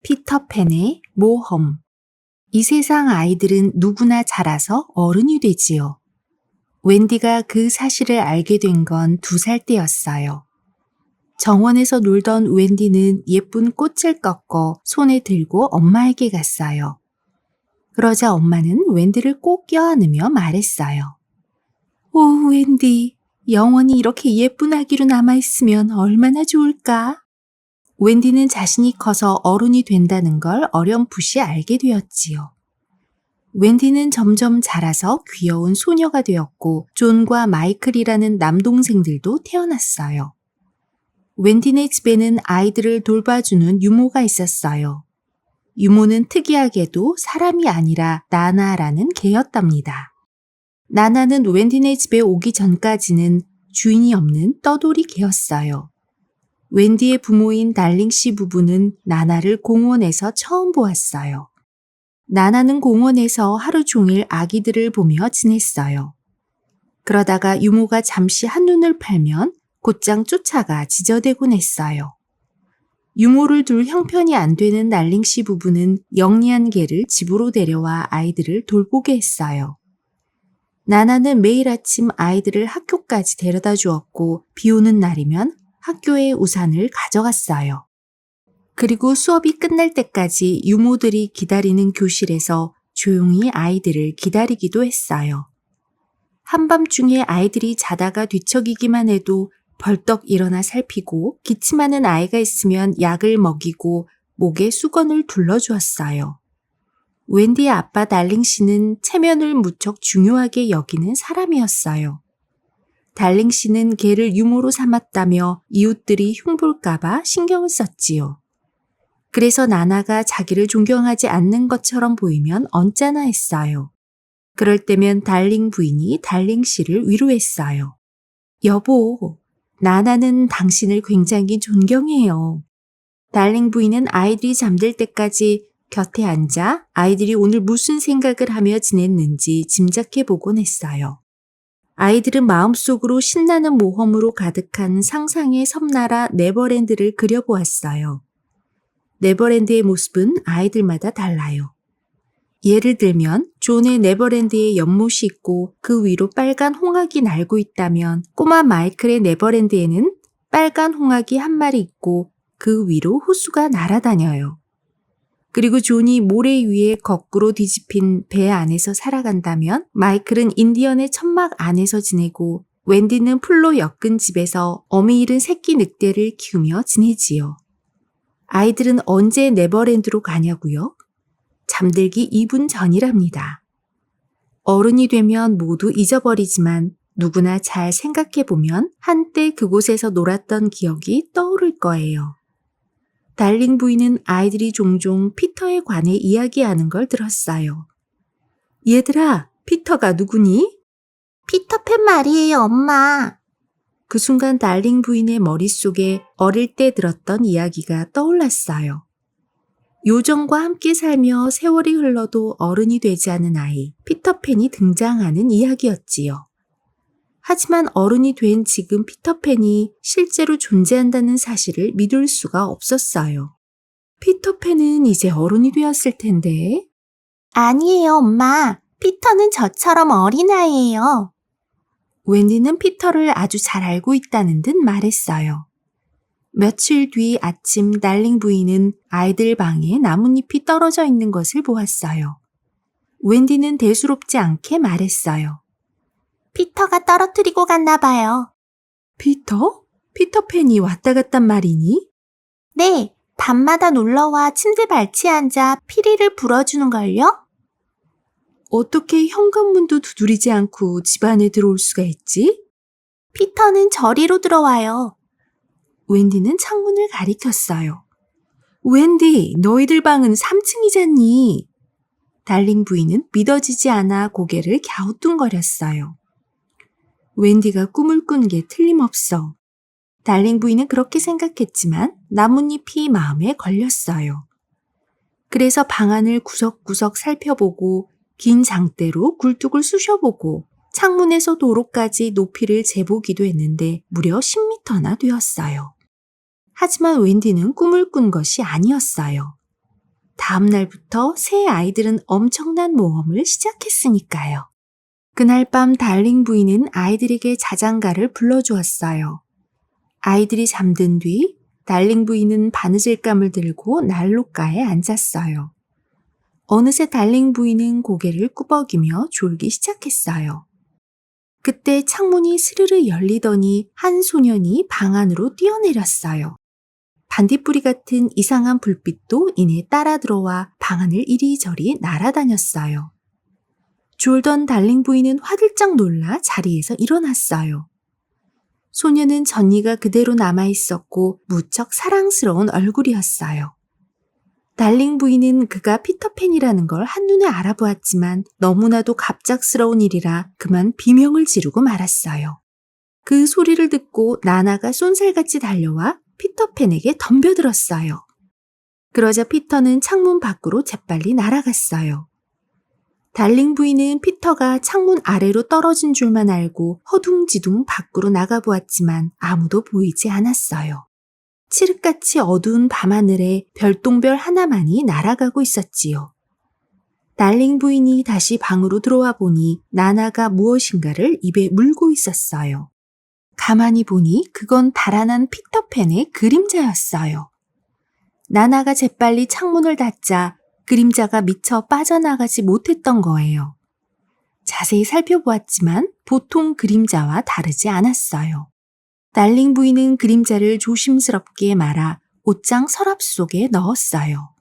피터팬의 모험. 이 세상 아이들은 누구나 자라서 어른이 되지요. 웬디가 그 사실을 알게 된 건 2살 때였어요. 정원에서 놀던 웬디는 예쁜 꽃을 꺾어 손에 들고 엄마에게 갔어요. 그러자 엄마는 웬디를 꼭 껴안으며 말했어요. 오, 웬디, 영원히 이렇게 예쁜 아기로 남아있으면 얼마나 좋을까? 웬디는 자신이 커서 어른이 된다는 걸 어렴풋이 알게 되었지요. 웬디는 점점 자라서 귀여운 소녀가 되었고 존과 마이클이라는 남동생들도 태어났어요. 웬디네 집에는 아이들을 돌봐주는 유모가 있었어요. 유모는 특이하게도 사람이 아니라 나나라는 개였답니다. 나나는 웬디네 집에 오기 전까지는 주인이 없는 떠돌이 개였어요. 웬디의 부모인 달링 씨 부부는 나나를 공원에서 처음 보았어요. 나나는 공원에서 하루 종일 아기들을 보며 지냈어요. 그러다가 유모가 잠시 한눈을 팔면 곧장 쫓아가 지저대곤 했어요. 유모를 둘 형편이 안 되는 달링 씨 부부는 영리한 개를 집으로 데려와 아이들을 돌보게 했어요. 나나는 매일 아침 아이들을 학교까지 데려다 주었고 비 오는 날이면 학교에 우산을 가져갔어요. 그리고 수업이 끝날 때까지 유모들이 기다리는 교실에서 조용히 아이들을 기다리기도 했어요. 한밤중에 아이들이 자다가 뒤척이기만 해도 벌떡 일어나 살피고 기침하는 아이가 있으면 약을 먹이고 목에 수건을 둘러주었어요. 웬디의 아빠 달링 씨는 체면을 무척 중요하게 여기는 사람이었어요. 달링 씨는 개를 유모로 삼았다며 이웃들이 흉볼까봐 신경을 썼지요. 그래서 나나가 자기를 존경하지 않는 것처럼 보이면 언짢아 했어요. 그럴 때면 달링 부인이 달링 씨를 위로했어요. 여보, 나나는 당신을 굉장히 존경해요. 달링 부인은 아이들이 잠들 때까지 곁에 앉아 아이들이 오늘 무슨 생각을 하며 지냈는지 짐작해보곤 했어요. 아이들은 마음속으로 신나는 모험으로 가득한 상상의 섬나라 네버랜드를 그려보았어요. 네버랜드의 모습은 아이들마다 달라요. 예를 들면 존의 네버랜드에 연못이 있고 그 위로 빨간 홍학이 날고 있다면 꼬마 마이클의 네버랜드에는 빨간 홍학이 한 마리 있고 그 위로 호수가 날아다녀요. 그리고 존이 모래 위에 거꾸로 뒤집힌 배 안에서 살아간다면 마이클은 인디언의 천막 안에서 지내고 웬디는 풀로 엮은 집에서 어미 잃은 새끼 늑대를 키우며 지내지요. 아이들은 언제 네버랜드로 가냐고요? 잠들기 2분 전이랍니다. 어른이 되면 모두 잊어버리지만 누구나 잘 생각해보면 한때 그곳에서 놀았던 기억이 떠오를 거예요. 달링 부인은 아이들이 종종 피터에 관해 이야기하는 걸 들었어요. 얘들아, 피터가 누구니? 피터팬 말이에요, 엄마. 그 순간 달링 부인의 머릿속에 어릴 때 들었던 이야기가 떠올랐어요. 요정과 함께 살며 세월이 흘러도 어른이 되지 않은 아이, 피터팬이 등장하는 이야기였지요. 하지만 어른이 된 지금 피터팬이 실제로 존재한다는 사실을 믿을 수가 없었어요. 피터팬은 이제 어른이 되었을 텐데. 아니에요, 엄마. 피터는 저처럼 어린아이예요. 웬디는 피터를 아주 잘 알고 있다는 듯 말했어요. 며칠 뒤 아침 달링 부인은 아이들 방에 나뭇잎이 떨어져 있는 것을 보았어요. 웬디는 대수롭지 않게 말했어요. 피터가 떨어뜨리고 갔나 봐요. 피터? 피터팬이 왔다 갔단 말이니? 네, 밤마다 놀러와 침대 발치에 앉아 피리를 불어주는걸요? 어떻게 현관문도 두드리지 않고 집 안에 들어올 수가 있지? 피터는 저리로 들어와요. 웬디는 창문을 가리켰어요. 웬디, 너희들 방은 3층이잖니. 달링 부인은 믿어지지 않아 고개를 갸우뚱거렸어요. 웬디가 꿈을 꾼 게 틀림없어. 달링 부인은 그렇게 생각했지만 나뭇잎이 마음에 걸렸어요. 그래서 방 안을 구석구석 살펴보고 긴 장대로 굴뚝을 쑤셔보고 창문에서 도로까지 높이를 재보기도 했는데 무려 10m나 되었어요. 하지만 웬디는 꿈을 꾼 것이 아니었어요. 다음 날부터 새 아이들은 엄청난 모험을 시작했으니까요. 그날 밤 달링 부인은 아이들에게 자장가를 불러주었어요. 아이들이 잠든 뒤 달링 부인은 바느질감을 들고 난로가에 앉았어요. 어느새 달링 부인은 고개를 꾸벅이며 졸기 시작했어요. 그때 창문이 스르르 열리더니 한 소년이 방 안으로 뛰어내렸어요. 반딧불이 같은 이상한 불빛도 이내 따라 들어와 방 안을 이리저리 날아다녔어요. 졸던 달링 부인은 화들짝 놀라 자리에서 일어났어요. 소녀는 전니가 그대로 남아있었고 무척 사랑스러운 얼굴이었어요. 달링 부인은 그가 피터팬이라는 걸 한눈에 알아보았지만 너무나도 갑작스러운 일이라 그만 비명을 지르고 말았어요. 그 소리를 듣고 나나가 쏜살같이 달려와 피터팬에게 덤벼들었어요. 그러자 피터는 창문 밖으로 재빨리 날아갔어요. 달링 부인은 피터가 창문 아래로 떨어진 줄만 알고 허둥지둥 밖으로 나가보았지만 아무도 보이지 않았어요. 칠흑같이 어두운 밤하늘에 별똥별 하나만이 날아가고 있었지요. 달링 부인이 다시 방으로 들어와 보니 나나가 무엇인가를 입에 물고 있었어요. 가만히 보니 그건 달아난 피터팬의 그림자였어요. 나나가 재빨리 창문을 닫자 그림자가 미처 빠져나가지 못했던 거예요. 자세히 살펴보았지만 보통 그림자와 다르지 않았어요. 달링 부인은 그림자를 조심스럽게 말아 옷장 서랍 속에 넣었어요.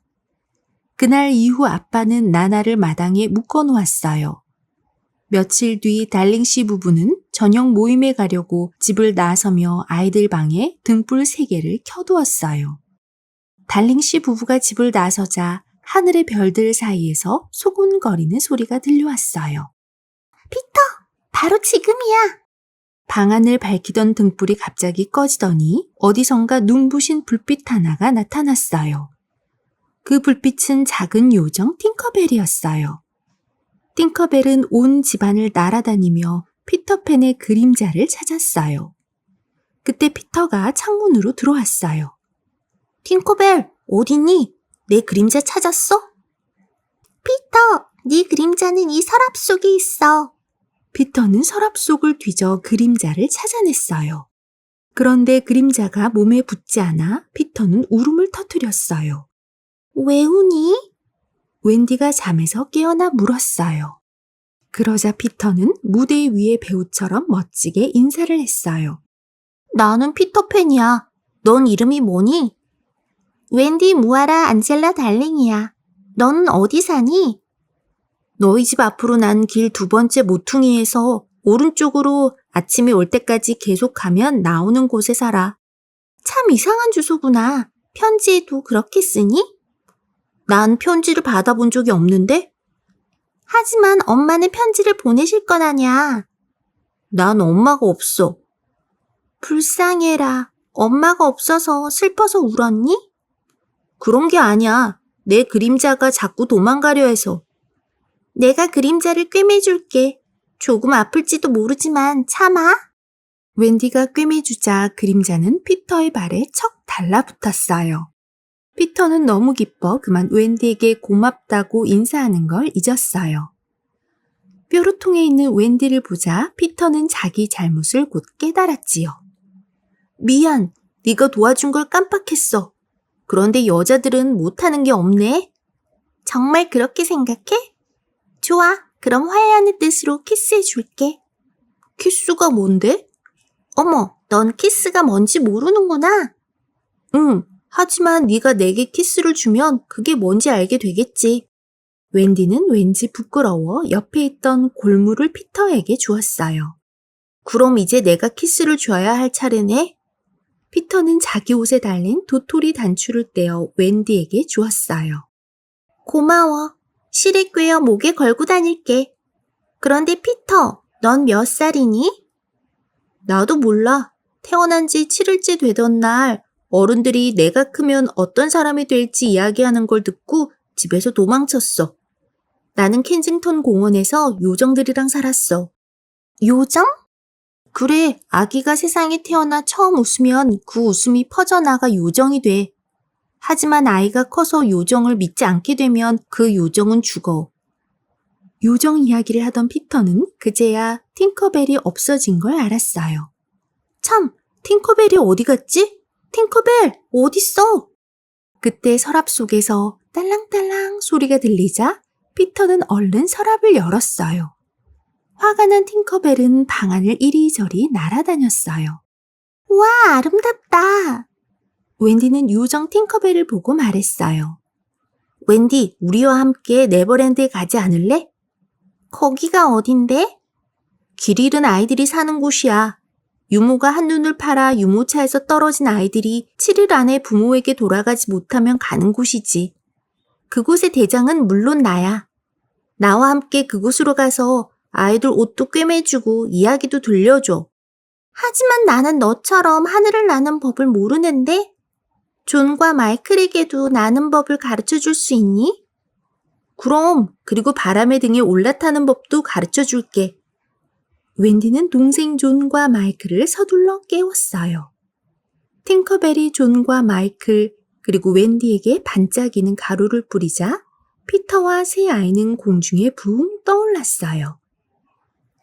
그날 이후 아빠는 나나를 마당에 묶어놓았어요. 며칠 뒤 달링 씨 부부는 저녁 모임에 가려고 집을 나서며 아이들 방에 등불 3개를 켜두었어요. 달링 씨 부부가 집을 나서자 하늘의 별들 사이에서 소곤거리는 소리가 들려왔어요. 피터, 바로 지금이야. 방 안을 밝히던 등불이 갑자기 꺼지더니 어디선가 눈부신 불빛 하나가 나타났어요. 그 불빛은 작은 요정 팅커벨이었어요. 팅커벨은 온 집안을 날아다니며 피터팬의 그림자를 찾았어요. 그때 피터가 창문으로 들어왔어요. 팅커벨, 어디니? 내 그림자 찾았어? 피터, 네 그림자는 이 서랍 속에 있어. 피터는 서랍 속을 뒤져 그림자를 찾아냈어요. 그런데 그림자가 몸에 붙지 않아 피터는 울음을 터뜨렸어요. 왜 우니? 웬디가 잠에서 깨어나 물었어요. 그러자 피터는 무대 위의 배우처럼 멋지게 인사를 했어요. 나는 피터팬이야. 넌 이름이 뭐니? 웬디 무아라 안젤라 달링이야. 넌 어디 사니? 너희 집 앞으로 난 길 2번째 모퉁이에서 오른쪽으로 아침이 올 때까지 계속 가면 나오는 곳에 살아. 참 이상한 주소구나. 편지에도 그렇게 쓰니? 난 편지를 받아본 적이 없는데? 하지만 엄마는 편지를 보내실 건 아냐. 난 엄마가 없어. 불쌍해라. 엄마가 없어서 슬퍼서 울었니? 그런 게 아니야. 내 그림자가 자꾸 도망가려 해서. 내가 그림자를 꿰매줄게. 조금 아플지도 모르지만 참아. 웬디가 꿰매주자 그림자는 피터의 발에 척 달라붙었어요. 피터는 너무 기뻐 그만 웬디에게 고맙다고 인사하는 걸 잊었어요. 뾰루통에 있는 웬디를 보자 피터는 자기 잘못을 곧 깨달았지요. 미안, 네가 도와준 걸 깜빡했어. 그런데 여자들은 못하는 게 없네. 정말 그렇게 생각해? 좋아, 그럼 화해하는 뜻으로 키스해줄게. 키스가 뭔데? 어머, 넌 키스가 뭔지 모르는구나. 응, 하지만 네가 내게 키스를 주면 그게 뭔지 알게 되겠지. 웬디는 왠지 부끄러워 옆에 있던 골무를 피터에게 주었어요. 그럼 이제 내가 키스를 줘야 할 차례네. 피터는 자기 옷에 달린 도토리 단추를 떼어 웬디에게 주었어요. 고마워. 실에 꿰어 목에 걸고 다닐게. 그런데 피터, 넌 몇 살이니? 나도 몰라. 태어난 지 7일째 되던 날 어른들이 내가 크면 어떤 사람이 될지 이야기하는 걸 듣고 집에서 도망쳤어. 나는 켄징턴 공원에서 요정들이랑 살았어. 요정? 그래, 아기가 세상에 태어나 처음 웃으면 그 웃음이 퍼져나가 요정이 돼. 하지만 아이가 커서 요정을 믿지 않게 되면 그 요정은 죽어. 요정 이야기를 하던 피터는 그제야 팅커벨이 없어진 걸 알았어요. 참, 팅커벨이 어디 갔지? 팅커벨, 어딨어? 그때 서랍 속에서 딸랑딸랑 소리가 들리자 피터는 얼른 서랍을 열었어요. 화가 난 팅커벨은 방 안을 이리저리 날아다녔어요. 와, 아름답다. 웬디는 요정 팅커벨을 보고 말했어요. 웬디, 우리와 함께 네버랜드에 가지 않을래? 거기가 어딘데? 길 잃은 아이들이 사는 곳이야. 유모가 한눈을 팔아 유모차에서 떨어진 아이들이 7일 안에 부모에게 돌아가지 못하면 가는 곳이지. 그곳의 대장은 물론 나야. 나와 함께 그곳으로 가서 아이들 옷도 꿰매주고 이야기도 들려줘. 하지만 나는 너처럼 하늘을 나는 법을 모르는데? 존과 마이클에게도 나는 법을 가르쳐줄 수 있니? 그럼, 그리고 바람의 등에 올라타는 법도 가르쳐줄게. 웬디는 동생 존과 마이클을 서둘러 깨웠어요. 팅커벨이 존과 마이클 그리고 웬디에게 반짝이는 가루를 뿌리자 피터와 세 아이는 공중에 붕 떠올랐어요.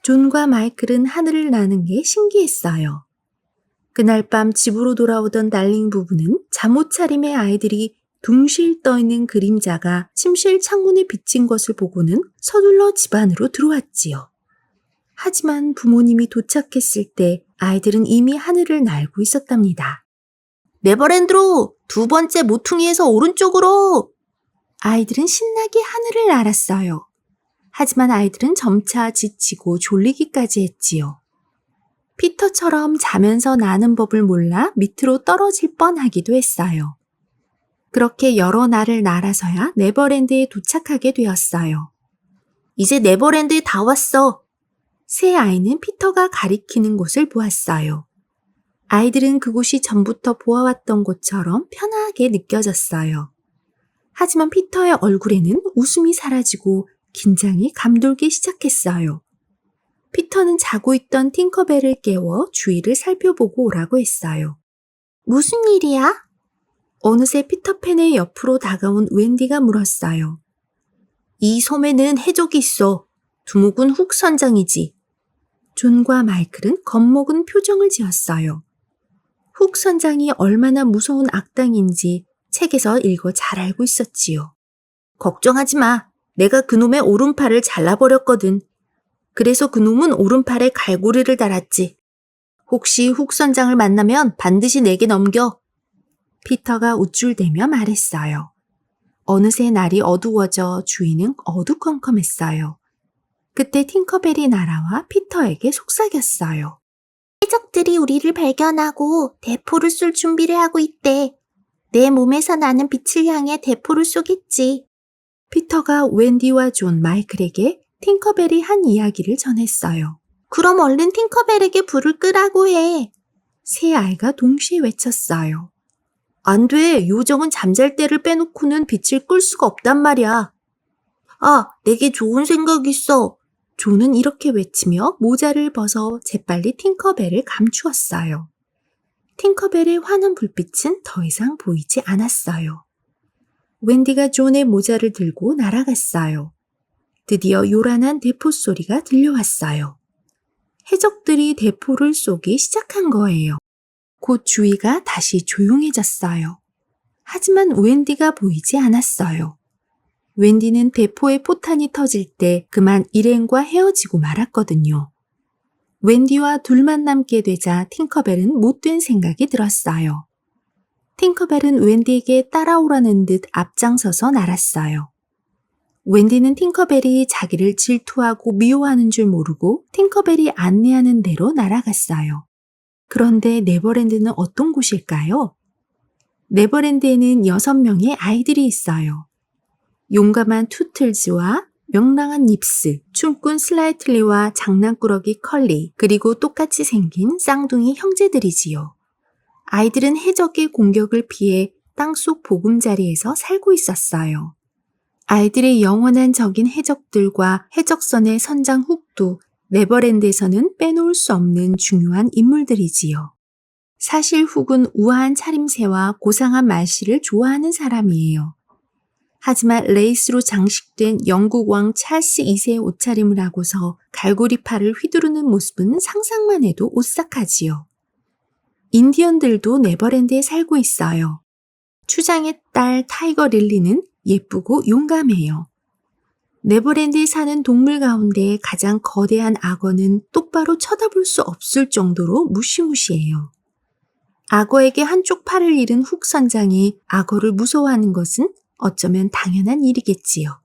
존과 마이클은 하늘을 나는 게 신기했어요. 그날 밤 집으로 돌아오던 달링 부부는 잠옷 차림의 아이들이 둥실 떠있는 그림자가 침실 창문에 비친 것을 보고는 서둘러 집 안으로 들어왔지요. 하지만 부모님이 도착했을 때 아이들은 이미 하늘을 날고 있었답니다. 네버랜드로! 두 번째 모퉁이에서 오른쪽으로! 아이들은 신나게 하늘을 날았어요. 하지만 아이들은 점차 지치고 졸리기까지 했지요. 피터처럼 자면서 나는 법을 몰라 밑으로 떨어질 뻔하기도 했어요. 그렇게 여러 날을 날아서야 네버랜드에 도착하게 되었어요. 이제 네버랜드에 다 왔어. 세 아이는 피터가 가리키는 곳을 보았어요. 아이들은 그곳이 전부터 보아왔던 곳처럼 편하게 느껴졌어요. 하지만 피터의 얼굴에는 웃음이 사라지고 긴장이 감돌기 시작했어요. 피터는 자고 있던 팅커벨을 깨워 주위를 살펴보고 오라고 했어요. 무슨 일이야? 어느새 피터팬의 옆으로 다가온 웬디가 물었어요. 이 섬에는 해적이 있어. 두목은 훅 선장이지. 존과 마이클은 겁먹은 표정을 지었어요. 훅 선장이 얼마나 무서운 악당인지 책에서 읽어 잘 알고 있었지요. 걱정하지 마. 내가 그놈의 오른팔을 잘라버렸거든. 그래서 그놈은 오른팔에 갈고리를 달았지. 혹시 훅 선장을 만나면 반드시 내게 넘겨. 피터가 우쭐대며 말했어요. 어느새 날이 어두워져 주위는 어두컴컴했어요. 그때 팅커벨이 날아와 피터에게 속삭였어요. 해적들이 우리를 발견하고 대포를 쏠 준비를 하고 있대. 내 몸에서 나는 빛을 향해 대포를 쏘겠지. 피터가 웬디와 존, 마이클에게 팅커벨이 한 이야기를 전했어요. 그럼 얼른 팅커벨에게 불을 끄라고 해. 세 아이가 동시에 외쳤어요. 안 돼. 요정은 잠잘 때를 빼놓고는 빛을 끌 수가 없단 말이야. 아, 내게 좋은 생각이 있어. 존은 이렇게 외치며 모자를 벗어 재빨리 팅커벨을 감추었어요. 팅커벨의 환한 불빛은 더 이상 보이지 않았어요. 웬디가 존의 모자를 들고 날아갔어요. 드디어 요란한 대포 소리가 들려왔어요. 해적들이 대포를 쏘기 시작한 거예요. 곧 주위가 다시 조용해졌어요. 하지만 웬디가 보이지 않았어요. 웬디는 대포의 포탄이 터질 때 그만 일행과 헤어지고 말았거든요. 웬디와 둘만 남게 되자 팅커벨은 못된 생각이 들었어요. 팅커벨은 웬디에게 따라오라는 듯 앞장서서 날았어요. 웬디는 팅커벨이 자기를 질투하고 미워하는 줄 모르고 팅커벨이 안내하는 대로 날아갔어요. 그런데 네버랜드는 어떤 곳일까요? 네버랜드에는 6명의 아이들이 있어요. 용감한 투틀즈와 명랑한 닙스, 춤꾼 슬라이틀리와 장난꾸러기 컬리, 그리고 똑같이 생긴 쌍둥이 형제들이지요. 아이들은 해적의 공격을 피해 땅속 보금자리에서 살고 있었어요. 아이들의 영원한 적인 해적들과 해적선의 선장 훅도 네버랜드에서는 빼놓을 수 없는 중요한 인물들이지요. 사실 훅은 우아한 차림새와 고상한 말씨를 좋아하는 사람이에요. 하지만 레이스로 장식된 영국 왕 찰스 2세의 옷차림을 하고서 갈고리팔을 휘두르는 모습은 상상만 해도 오싹하지요. 인디언들도 네버랜드에 살고 있어요. 추장의 딸 타이거 릴리는 예쁘고 용감해요. 네버랜드에 사는 동물 가운데 가장 거대한 악어는 똑바로 쳐다볼 수 없을 정도로 무시무시해요. 악어에게 한쪽 팔을 잃은 훅 선장이 악어를 무서워하는 것은 어쩌면 당연한 일이겠지요.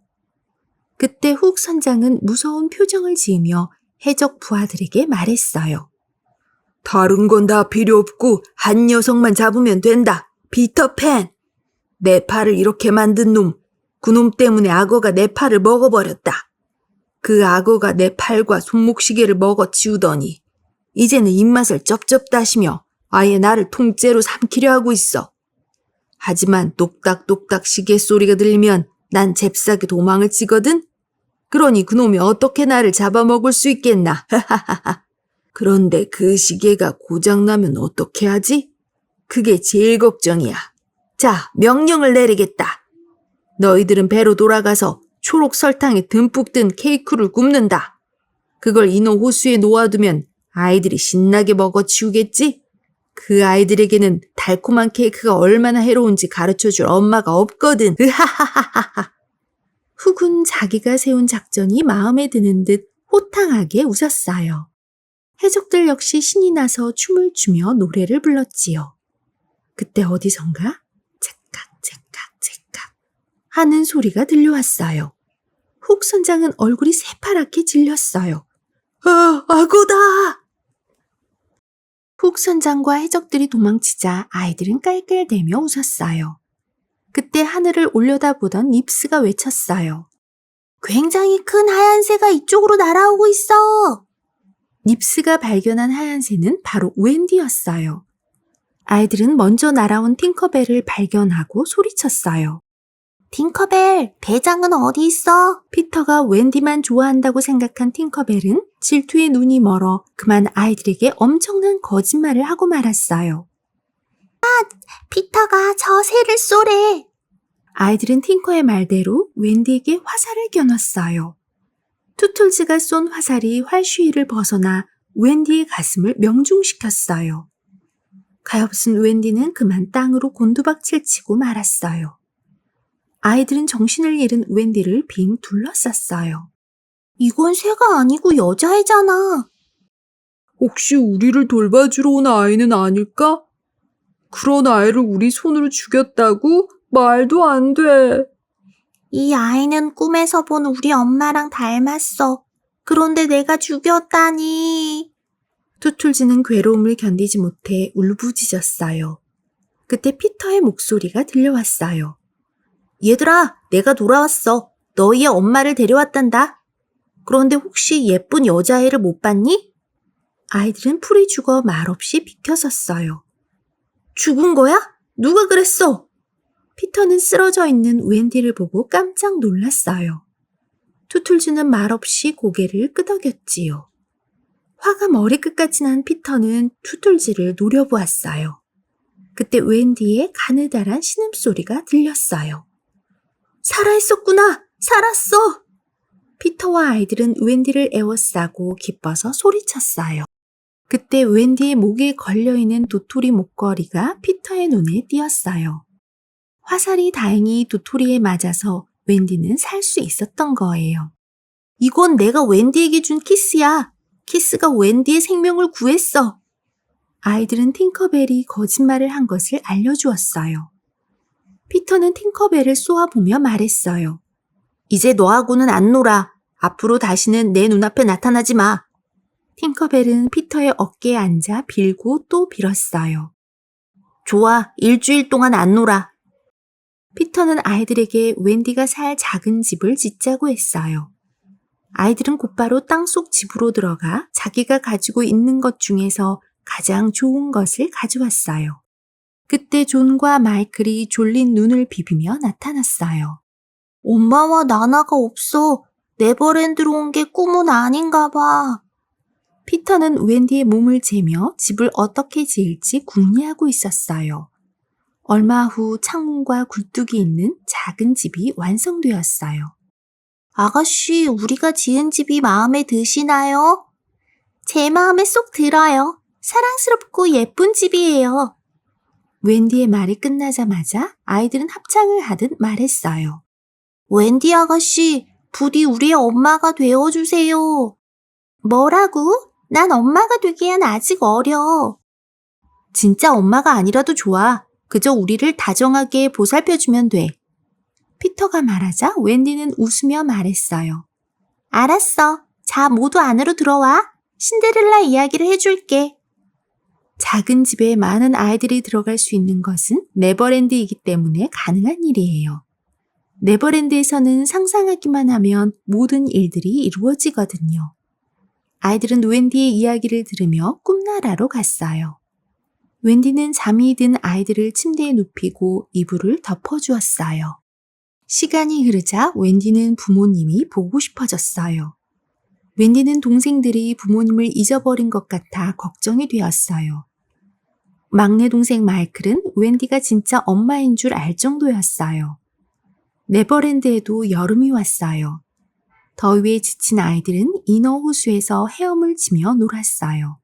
그때 훅 선장은 무서운 표정을 지으며 해적 부하들에게 말했어요. 다른 건 다 필요 없고 한 녀석만 잡으면 된다. 피터팬! 내 팔을 이렇게 만든 놈, 그놈 때문에 악어가 내 팔을 먹어버렸다. 그 악어가 내 팔과 손목시계를 먹어치우더니 이제는 입맛을 쩝쩝 다시며 아예 나를 통째로 삼키려 하고 있어. 하지만 똑딱똑딱 시계 소리가 들리면 난 잽싸게 도망을 치거든? 그러니 그놈이 어떻게 나를 잡아먹을 수 있겠나? 그런데 그 시계가 고장나면 어떻게 하지? 그게 제일 걱정이야. 자, 명령을 내리겠다. 너희들은 배로 돌아가서 초록 설탕에 듬뿍 든 케이크를 굽는다. 그걸 인호 호수에 놓아두면 아이들이 신나게 먹어치우겠지? 그 아이들에게는 달콤한 케이크가 얼마나 해로운지 가르쳐줄 엄마가 없거든. 으하하하하하. 훅은 자기가 세운 작전이 마음에 드는 듯 호탕하게 웃었어요. 해적들 역시 신이 나서 춤을 추며 노래를 불렀지요. 그때 어디선가 째깍째깍째깍 하는 소리가 들려왔어요. 훅 선장은 얼굴이 새파랗게 질렸어요. 아, 악어다! 훅 선장과 해적들이 도망치자 아이들은 깔깔대며 웃었어요. 그때 하늘을 올려다보던 닙스가 외쳤어요. 굉장히 큰 하얀 새가 이쪽으로 날아오고 있어! 닙스가 발견한 하얀 새는 바로 웬디였어요. 아이들은 먼저 날아온 팅커벨을 발견하고 소리쳤어요. 팅커벨, 대장은 어디 있어? 피터가 웬디만 좋아한다고 생각한 팅커벨은 질투에 눈이 멀어 그만 아이들에게 엄청난 거짓말을 하고 말았어요. 피터가 저 새를 쏘래. 아이들은 팅커의 말대로 웬디에게 화살을 겨눴어요. 투툴즈가 쏜 화살이 활쉬위를 벗어나 웬디의 가슴을 명중시켰어요. 가엾은 웬디는 그만 땅으로 곤두박질 치고 말았어요. 아이들은 정신을 잃은 웬디를 빙 둘러쌌어요. 이건 새가 아니고 여자애잖아. 혹시 우리를 돌봐주러 온 아이는 아닐까? 그런 아이를 우리 손으로 죽였다고? 말도 안 돼. 이 아이는 꿈에서 본 우리 엄마랑 닮았어. 그런데 내가 죽였다니. 투툴즈는 괴로움을 견디지 못해 울부짖었어요. 그때 피터의 목소리가 들려왔어요. 얘들아, 내가 돌아왔어. 너희의 엄마를 데려왔단다. 그런데 혹시 예쁜 여자애를 못 봤니? 아이들은 풀이 죽어 말없이 비켜섰어요. 죽은 거야? 누가 그랬어? 피터는 쓰러져 있는 웬디를 보고 깜짝 놀랐어요. 투툴즈는 말없이 고개를 끄덕였지요. 화가 머리끝까지 난 피터는 투툴즈를 노려보았어요. 그때 웬디의 가느다란 신음소리가 들렸어요. 살아있었구나! 살았어! 피터와 아이들은 웬디를 에워싸고 기뻐서 소리쳤어요. 그때 웬디의 목에 걸려있는 도토리 목걸이가 피터의 눈에 띄었어요. 화살이 다행히 도토리에 맞아서 웬디는 살 수 있었던 거예요. 이건 내가 웬디에게 준 키스야. 키스가 웬디의 생명을 구했어. 아이들은 팅커벨이 거짓말을 한 것을 알려주었어요. 피터는 팅커벨을 쏘아보며 말했어요. 이제 너하고는 안 놀아. 앞으로 다시는 내 눈앞에 나타나지 마. 팅커벨은 피터의 어깨에 앉아 빌고 또 빌었어요. 좋아, 일주일 동안 안 놀아. 피터는 아이들에게 웬디가 살 작은 집을 짓자고 했어요. 아이들은 곧바로 땅속 집으로 들어가 자기가 가지고 있는 것 중에서 가장 좋은 것을 가져왔어요. 그때 존과 마이클이 졸린 눈을 비비며 나타났어요. 엄마와 나나가 없어. 네버랜드로 온 게 꿈은 아닌가 봐. 피터는 웬디의 몸을 재며 집을 어떻게 지을지 궁리하고 있었어요. 얼마 후 창문과 굴뚝이 있는 작은 집이 완성되었어요. 아가씨, 우리가 지은 집이 마음에 드시나요? 제 마음에 쏙 들어요. 사랑스럽고 예쁜 집이에요. 웬디의 말이 끝나자마자 아이들은 합창을 하듯 말했어요. 웬디 아가씨, 부디 우리의 엄마가 되어주세요. 뭐라고? 난 엄마가 되기엔 아직 어려. 진짜 엄마가 아니라도 좋아. 그저 우리를 다정하게 보살펴주면 돼. 피터가 말하자 웬디는 웃으며 말했어요. 알았어. 자, 모두 안으로 들어와. 신데렐라 이야기를 해줄게. 작은 집에 많은 아이들이 들어갈 수 있는 것은 네버랜드이기 때문에 가능한 일이에요. 네버랜드에서는 상상하기만 하면 모든 일들이 이루어지거든요. 아이들은 웬디의 이야기를 들으며 꿈나라로 갔어요. 웬디는 잠이 든 아이들을 침대에 눕히고 이불을 덮어주었어요. 시간이 흐르자 웬디는 부모님이 보고 싶어졌어요. 웬디는 동생들이 부모님을 잊어버린 것 같아 걱정이 되었어요. 막내 동생 마이클은 웬디가 진짜 엄마인 줄 알 정도였어요. 네버랜드에도 여름이 왔어요. 더위에 지친 아이들은 이너 호수에서 헤엄을 치며 놀았어요.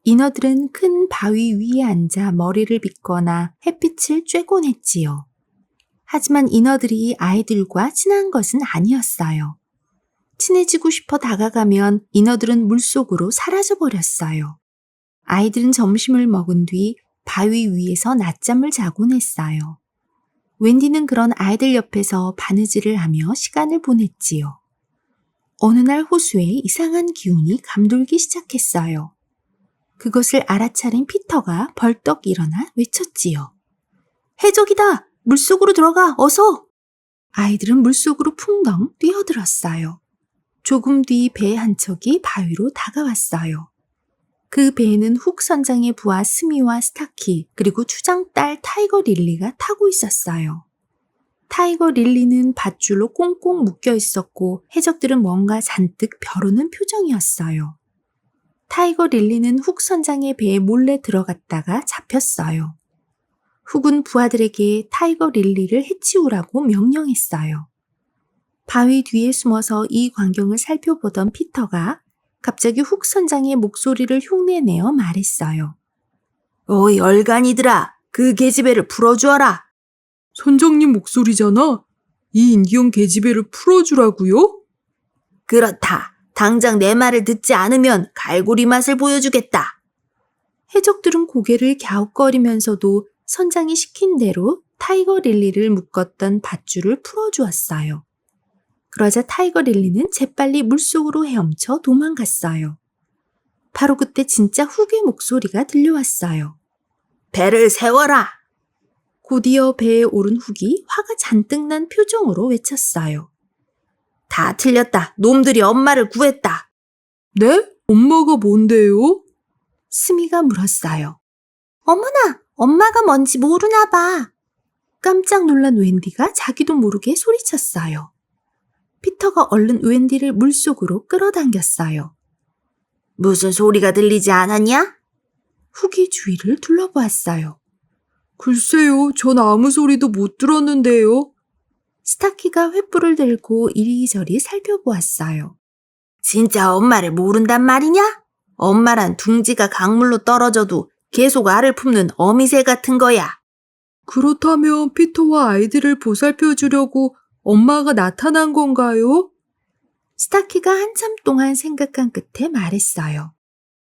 이너들은 큰 바위 위에 앉아 머리를 빗거나 햇빛을 쬐곤 했지요. 하지만 이너들이 아이들과 친한 것은 아니었어요. 친해지고 싶어 다가가면 이너들은 물속으로 사라져버렸어요. 아이들은 점심을 먹은 뒤 바위 위에서 낮잠을 자곤 했어요. 웬디는 그런 아이들 옆에서 바느질을 하며 시간을 보냈지요. 어느 날 호수에 이상한 기운이 감돌기 시작했어요. 그것을 알아차린 피터가 벌떡 일어나 외쳤지요. 해적이다! 물속으로 들어가! 어서! 아이들은 물속으로 풍덩 뛰어들었어요. 조금 뒤 배 한 척이 바위로 다가왔어요. 그 배에는 훅 선장의 부하 스미와 스타키 그리고 추장 딸 타이거 릴리가 타고 있었어요. 타이거 릴리는 밧줄로 꽁꽁 묶여 있었고 해적들은 뭔가 잔뜩 벼르는 표정이었어요. 타이거 릴리는 훅 선장의 배에 몰래 들어갔다가 잡혔어요. 훅은 부하들에게 타이거 릴리를 해치우라고 명령했어요. 바위 뒤에 숨어서 이 광경을 살펴보던 피터가 갑자기 훅 선장의 목소리를 흉내내어 말했어요. 어이 얼간이들아, 그 계집애를 풀어주어라. 선장님 목소리잖아. 이 인디언 계집애를 풀어주라고요? 그렇다. 당장 내 말을 듣지 않으면 갈고리 맛을 보여주겠다. 해적들은 고개를 갸웃거리면서도 선장이 시킨 대로 타이거 릴리를 묶었던 밧줄을 풀어주었어요. 그러자 타이거 릴리는 재빨리 물속으로 헤엄쳐 도망갔어요. 바로 그때 진짜 훅의 목소리가 들려왔어요. 배를 세워라! 곧이어 배에 오른 훅이 화가 잔뜩 난 표정으로 외쳤어요. 다 틀렸다. 놈들이 엄마를 구했다. 네? 엄마가 뭔데요? 스미가 물었어요. 어머나! 엄마가 뭔지 모르나 봐. 깜짝 놀란 웬디가 자기도 모르게 소리쳤어요. 피터가 얼른 웬디를 물속으로 끌어당겼어요. 무슨 소리가 들리지 않았냐? 훅이 주위를 둘러보았어요. 글쎄요, 전 아무 소리도 못 들었는데요. 스타키가 횃불을 들고 이리저리 살펴보았어요. 진짜 엄마를 모른단 말이냐? 엄마란 둥지가 강물로 떨어져도 계속 알을 품는 어미새 같은 거야. 그렇다면 피터와 아이들을 보살펴주려고 엄마가 나타난 건가요? 스타키가 한참 동안 생각한 끝에 말했어요.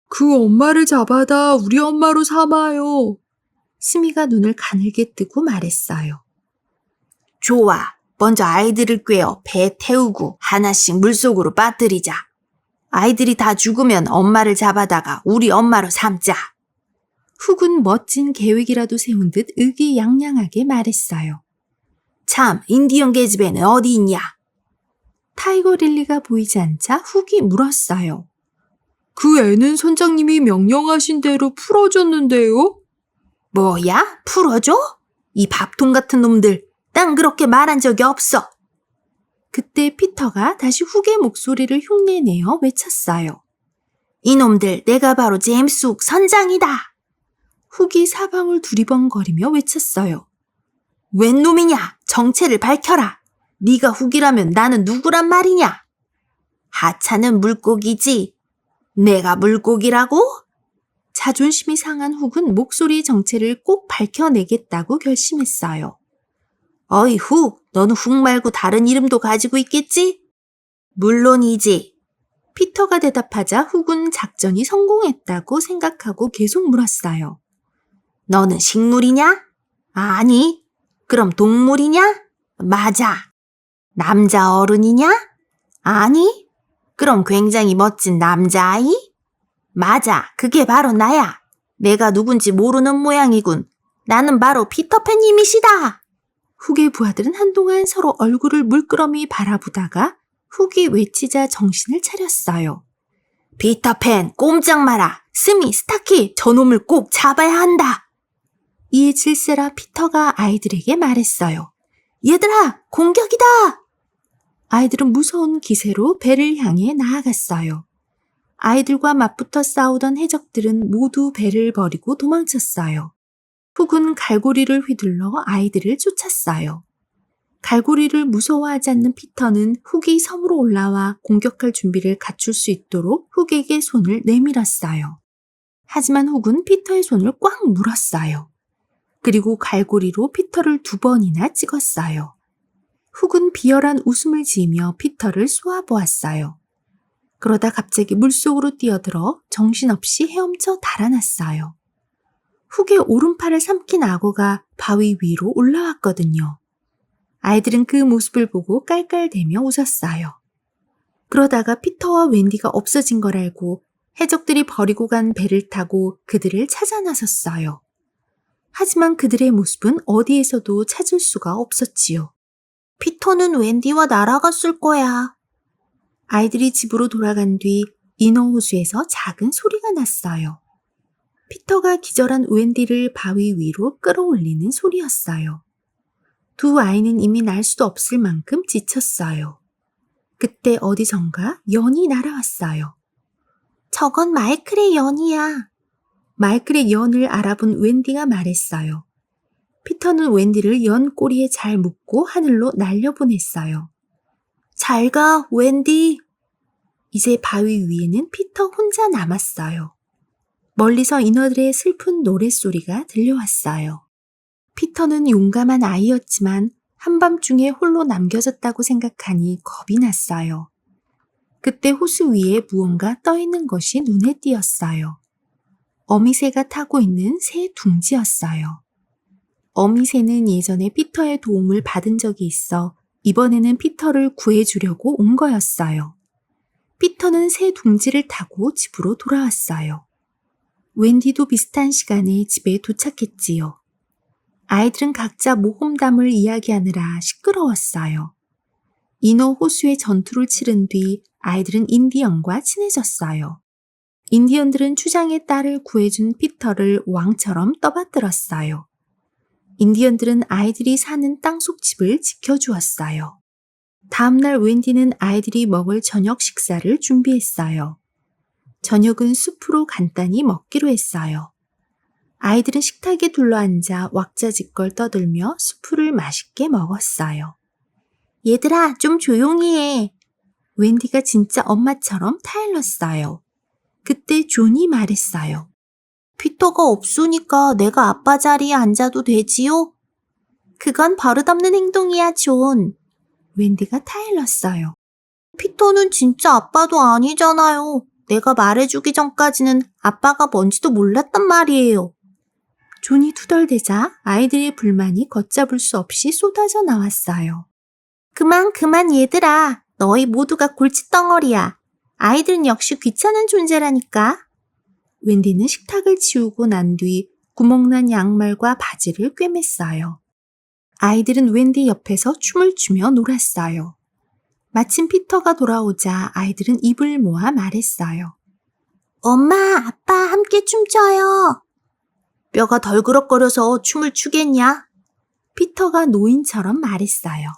그 엄마를 잡아다 우리 엄마로 삼아요. 스미가 눈을 가늘게 뜨고 말했어요. 좋아. 먼저 아이들을 꿰어 배에 태우고 하나씩 물속으로 빠뜨리자. 아이들이 다 죽으면 엄마를 잡아다가 우리 엄마로 삼자. 훅은 멋진 계획이라도 세운 듯 의기양양하게 말했어요. 참, 인디언 계집애는 어디 있냐? 타이거 릴리가 보이지 않자 훅이 물었어요. 그 애는 선장님이 명령하신 대로 풀어줬는데요. 뭐야? 풀어줘? 이 밥통 같은 놈들, 난 그렇게 말한 적이 없어. 그때 피터가 다시 훅의 목소리를 흉내내어 외쳤어요. 이놈들, 내가 바로 제임스 훅 선장이다. 훅이 사방을 두리번거리며 외쳤어요. 웬 놈이냐? 정체를 밝혀라. 네가 훅이라면 나는 누구란 말이냐? 하찮은 물고기지. 내가 물고기라고? 자존심이 상한 훅은 목소리의 정체를 꼭 밝혀내겠다고 결심했어요. 어이 훅, 너는 훅 말고 다른 이름도 가지고 있겠지? 물론이지. 피터가 대답하자 훅은 작전이 성공했다고 생각하고 계속 물었어요. 너는 식물이냐? 아니. 그럼 동물이냐? 맞아. 남자 어른이냐? 아니. 그럼 굉장히 멋진 남자아이? 맞아. 그게 바로 나야. 내가 누군지 모르는 모양이군. 나는 바로 피터팬님이시다. 훅의 부하들은 한동안 서로 얼굴을 물끄러미 바라보다가 훅이 외치자 정신을 차렸어요. 피터팬, 꼼짝 마라. 스미, 스타키, 저놈을 꼭 잡아야 한다. 이에 질세라 피터가 아이들에게 말했어요. 얘들아, 공격이다! 아이들은 무서운 기세로 배를 향해 나아갔어요. 아이들과 맞붙어 싸우던 해적들은 모두 배를 버리고 도망쳤어요. 훅은 갈고리를 휘둘러 아이들을 쫓았어요. 갈고리를 무서워하지 않는 피터는 훅이 섬으로 올라와 공격할 준비를 갖출 수 있도록 훅에게 손을 내밀었어요. 하지만 훅은 피터의 손을 꽉 물었어요. 그리고 갈고리로 피터를 2번이나 찍었어요. 훅은 비열한 웃음을 지으며 피터를 쏘아보았어요. 그러다 갑자기 물속으로 뛰어들어 정신없이 헤엄쳐 달아났어요. 훅의 오른팔을 삼킨 악어가 바위 위로 올라왔거든요. 아이들은 그 모습을 보고 깔깔대며 웃었어요. 그러다가 피터와 웬디가 없어진 걸 알고 해적들이 버리고 간 배를 타고 그들을 찾아 나섰어요. 하지만 그들의 모습은 어디에서도 찾을 수가 없었지요. 피터는 웬디와 날아갔을 거야. 아이들이 집으로 돌아간 뒤 인어 호수에서 작은 소리가 났어요. 피터가 기절한 웬디를 바위 위로 끌어올리는 소리였어요. 두 아이는 이미 날 수도 없을 만큼 지쳤어요. 그때 어디선가 연이 날아왔어요. 저건 마이클의 연이야. 마이클의 연을 알아본 웬디가 말했어요. 피터는 웬디를 연 꼬리에 잘 묶고 하늘로 날려보냈어요. 잘 가, 웬디. 이제 바위 위에는 피터 혼자 남았어요. 멀리서 인어들의 슬픈 노랫소리가 들려왔어요. 피터는 용감한 아이였지만 한밤중에 홀로 남겨졌다고 생각하니 겁이 났어요. 그때 호수 위에 무언가 떠있는 것이 눈에 띄었어요. 어미새가 타고 있는 새 둥지였어요. 어미새는 예전에 피터의 도움을 받은 적이 있어 이번에는 피터를 구해주려고 온 거였어요. 피터는 새 둥지를 타고 집으로 돌아왔어요. 웬디도 비슷한 시간에 집에 도착했지요. 아이들은 각자 모험담을 이야기하느라 시끄러웠어요. 인어 호수의 전투를 치른 뒤 아이들은 인디언과 친해졌어요. 인디언들은 추장의 딸을 구해준 피터를 왕처럼 떠받들었어요. 인디언들은 아이들이 사는 땅속 집을 지켜주었어요. 다음날 웬디는 아이들이 먹을 저녁 식사를 준비했어요. 저녁은 숲으로 간단히 먹기로 했어요. 아이들은 식탁에 둘러앉아 왁자지껄 떠들며 수프를 맛있게 먹었어요. 얘들아, 좀 조용히 해. 웬디가 진짜 엄마처럼 타일렀어요. 그때 존이 말했어요. 피터가 없으니까 내가 아빠 자리에 앉아도 되지요? 그건 버릇없는 행동이야, 존. 웬디가 타일렀어요. 피터는 진짜 아빠도 아니잖아요. 내가 말해주기 전까지는 아빠가 뭔지도 몰랐단 말이에요. 존이 투덜대자 아이들의 불만이 걷잡을 수 없이 쏟아져 나왔어요. 그만 얘들아. 너희 모두가 골칫덩어리야. 아이들은 역시 귀찮은 존재라니까. 웬디는 식탁을 치우고 난 뒤 구멍난 양말과 바지를 꿰맸어요. 아이들은 웬디 옆에서 춤을 추며 놀았어요. 마침 피터가 돌아오자 아이들은 입을 모아 말했어요. 엄마, 아빠 함께 춤춰요. 뼈가 덜그럭거려서 춤을 추겠냐? 피터가 노인처럼 말했어요.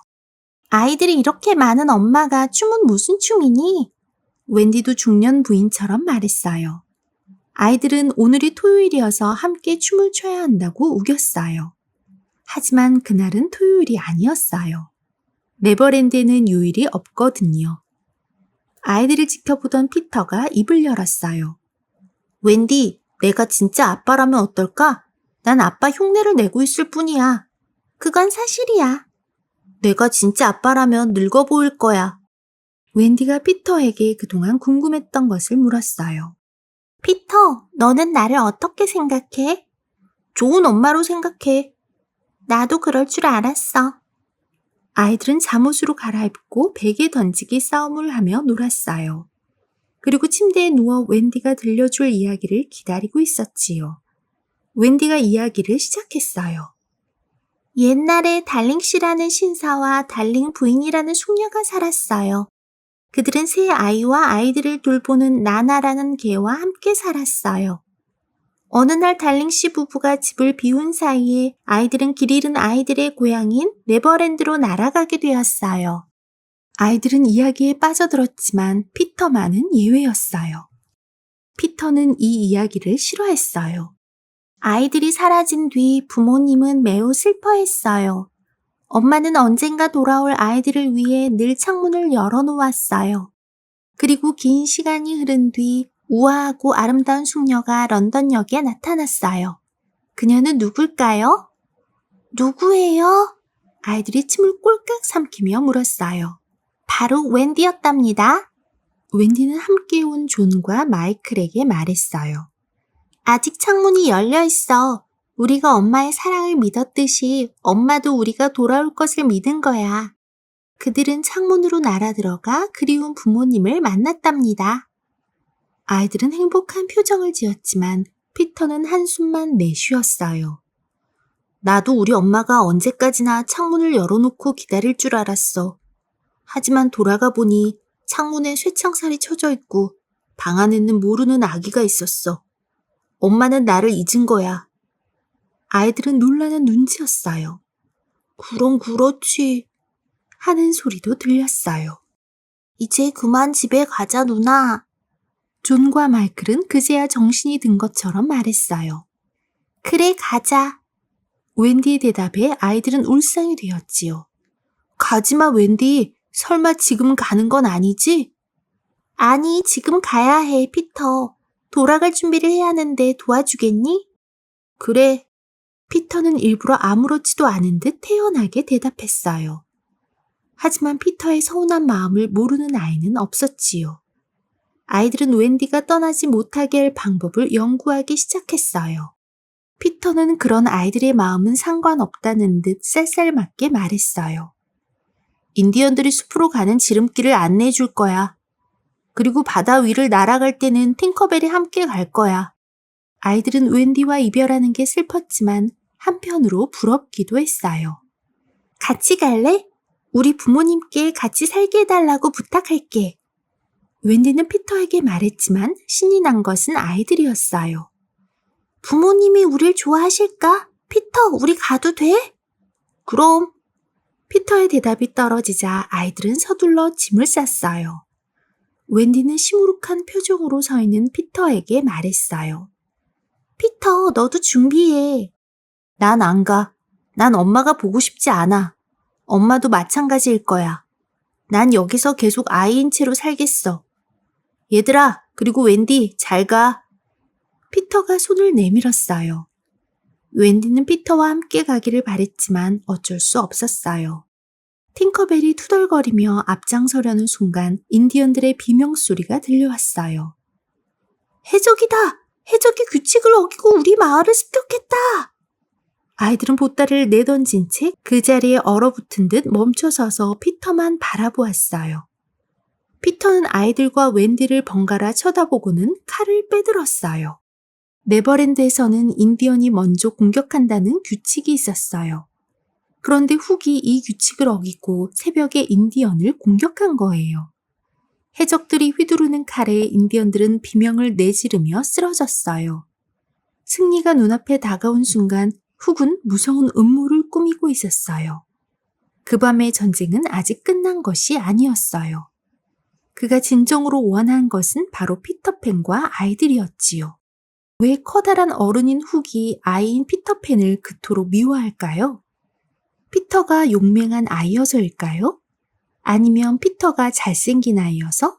아이들이 이렇게 많은 엄마가 춤은 무슨 춤이니? 웬디도 중년 부인처럼 말했어요. 아이들은 오늘이 토요일이어서 함께 춤을 춰야 한다고 우겼어요. 하지만 그날은 토요일이 아니었어요. 네버랜드에는 요일이 없거든요. 아이들을 지켜보던 피터가 입을 열었어요. 웬디, 내가 진짜 아빠라면 어떨까? 난 아빠 흉내를 내고 있을 뿐이야. 그건 사실이야. 내가 진짜 아빠라면 늙어 보일 거야. 웬디가 피터에게 그동안 궁금했던 것을 물었어요. 피터, 너는 나를 어떻게 생각해? 좋은 엄마로 생각해. 나도 그럴 줄 알았어. 아이들은 잠옷으로 갈아입고 베개 던지기 싸움을 하며 놀았어요. 그리고 침대에 누워 웬디가 들려줄 이야기를 기다리고 있었지요. 웬디가 이야기를 시작했어요. 옛날에 달링 씨라는 신사와 달링 부인이라는 숙녀가 살았어요. 그들은 세 아이와 아이들을 돌보는 나나라는 개와 함께 살았어요. 어느 날 달링 씨 부부가 집을 비운 사이에 아이들은 길 잃은 아이들의 고향인 네버랜드로 날아가게 되었어요. 아이들은 이야기에 빠져들었지만 피터만은 예외였어요. 피터는 이 이야기를 싫어했어요. 아이들이 사라진 뒤 부모님은 매우 슬퍼했어요. 엄마는 언젠가 돌아올 아이들을 위해 늘 창문을 열어놓았어요. 그리고 긴 시간이 흐른 뒤 우아하고 아름다운 숙녀가 런던역에 나타났어요. 그녀는 누굴까요? 누구예요? 아이들이 침을 꼴깍 삼키며 물었어요. 바로 웬디였답니다. 웬디는 함께 온 존과 마이클에게 말했어요. 아직 창문이 열려 있어. 우리가 엄마의 사랑을 믿었듯이 엄마도 우리가 돌아올 것을 믿은 거야. 그들은 창문으로 날아들어가 그리운 부모님을 만났답니다. 아이들은 행복한 표정을 지었지만 피터는 한숨만 내쉬었어요. 나도 우리 엄마가 언제까지나 창문을 열어놓고 기다릴 줄 알았어. 하지만 돌아가 보니 창문에 쇠창살이 쳐져 있고 방 안에는 모르는 아기가 있었어. 엄마는 나를 잊은 거야. 아이들은 놀라는 눈치였어요. 그럼 그렇지. 하는 소리도 들렸어요. 이제 그만 집에 가자, 누나. 존과 마이클은 그제야 정신이 든 것처럼 말했어요. 그래, 가자. 웬디의 대답에 아이들은 울상이 되었지요. 가지마, 웬디. 설마 지금 가는 건 아니지? 아니, 지금 가야 해, 피터. 돌아갈 준비를 해야 하는데 도와주겠니? 그래. 피터는 일부러 아무렇지도 않은 듯 태연하게 대답했어요. 하지만 피터의 서운한 마음을 모르는 아이는 없었지요. 아이들은 웬디가 떠나지 못하게 할 방법을 연구하기 시작했어요. 피터는 그런 아이들의 마음은 상관없다는 듯 쌀쌀맞게 말했어요. 인디언들이 숲으로 가는 지름길을 안내해 줄 거야. 그리고 바다 위를 날아갈 때는 팅커벨이 함께 갈 거야. 아이들은 웬디와 이별하는 게 슬펐지만 한편으로 부럽기도 했어요. 같이 갈래? 우리 부모님께 같이 살게 해달라고 부탁할게. 웬디는 피터에게 말했지만 신이 난 것은 아이들이었어요. 부모님이 우릴 좋아하실까? 피터, 우리 가도 돼? 그럼. 피터의 대답이 떨어지자 아이들은 서둘러 짐을 쌌어요. 웬디는 시무룩한 표정으로 서 있는 피터에게 말했어요. 피터, 너도 준비해. 난 안 가. 난 엄마가 보고 싶지 않아. 엄마도 마찬가지일 거야. 난 여기서 계속 아이인 채로 살겠어. 얘들아, 그리고 웬디, 잘 가. 피터가 손을 내밀었어요. 웬디는 피터와 함께 가기를 바랬지만 어쩔 수 없었어요. 팅커벨이 투덜거리며 앞장서려는 순간 인디언들의 비명소리가 들려왔어요. 해적이다! 해적이 규칙을 어기고 우리 마을을 습격했다! 아이들은 보따리를 내던진 채 그 자리에 얼어붙은 듯 멈춰서서 피터만 바라보았어요. 피터는 아이들과 웬디를 번갈아 쳐다보고는 칼을 빼들었어요. 네버랜드에서는 인디언이 먼저 공격한다는 규칙이 있었어요. 그런데 훅이 이 규칙을 어기고 새벽에 인디언을 공격한 거예요. 해적들이 휘두르는 칼에 인디언들은 비명을 내지르며 쓰러졌어요. 승리가 눈앞에 다가온 순간 훅은 무서운 음모를 꾸미고 있었어요. 그 밤의 전쟁은 아직 끝난 것이 아니었어요. 그가 진정으로 원한 것은 바로 피터팬과 아이들이었지요. 왜 커다란 어른인 훅이 아이인 피터팬을 그토록 미워할까요? 피터가 용맹한 아이여서일까요? 아니면 피터가 잘생긴 아이여서?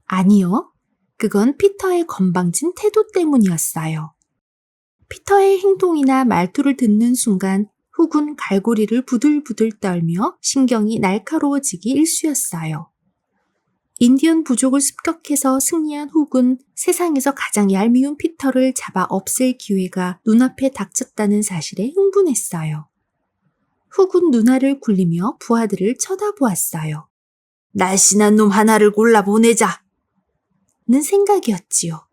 아니요. 그건 피터의 건방진 태도 때문이었어요. 피터의 행동이나 말투를 듣는 순간 훅은 갈고리를 부들부들 떨며 신경이 날카로워지기 일쑤였어요. 인디언 부족을 습격해서 승리한 훅은 세상에서 가장 얄미운 피터를 잡아 없앨 기회가 눈앞에 닥쳤다는 사실에 흥분했어요. 훅은 눈알을 굴리며 부하들을 쳐다보았어요. 날씬한 놈 하나를 골라보내자! 는 생각이었지요.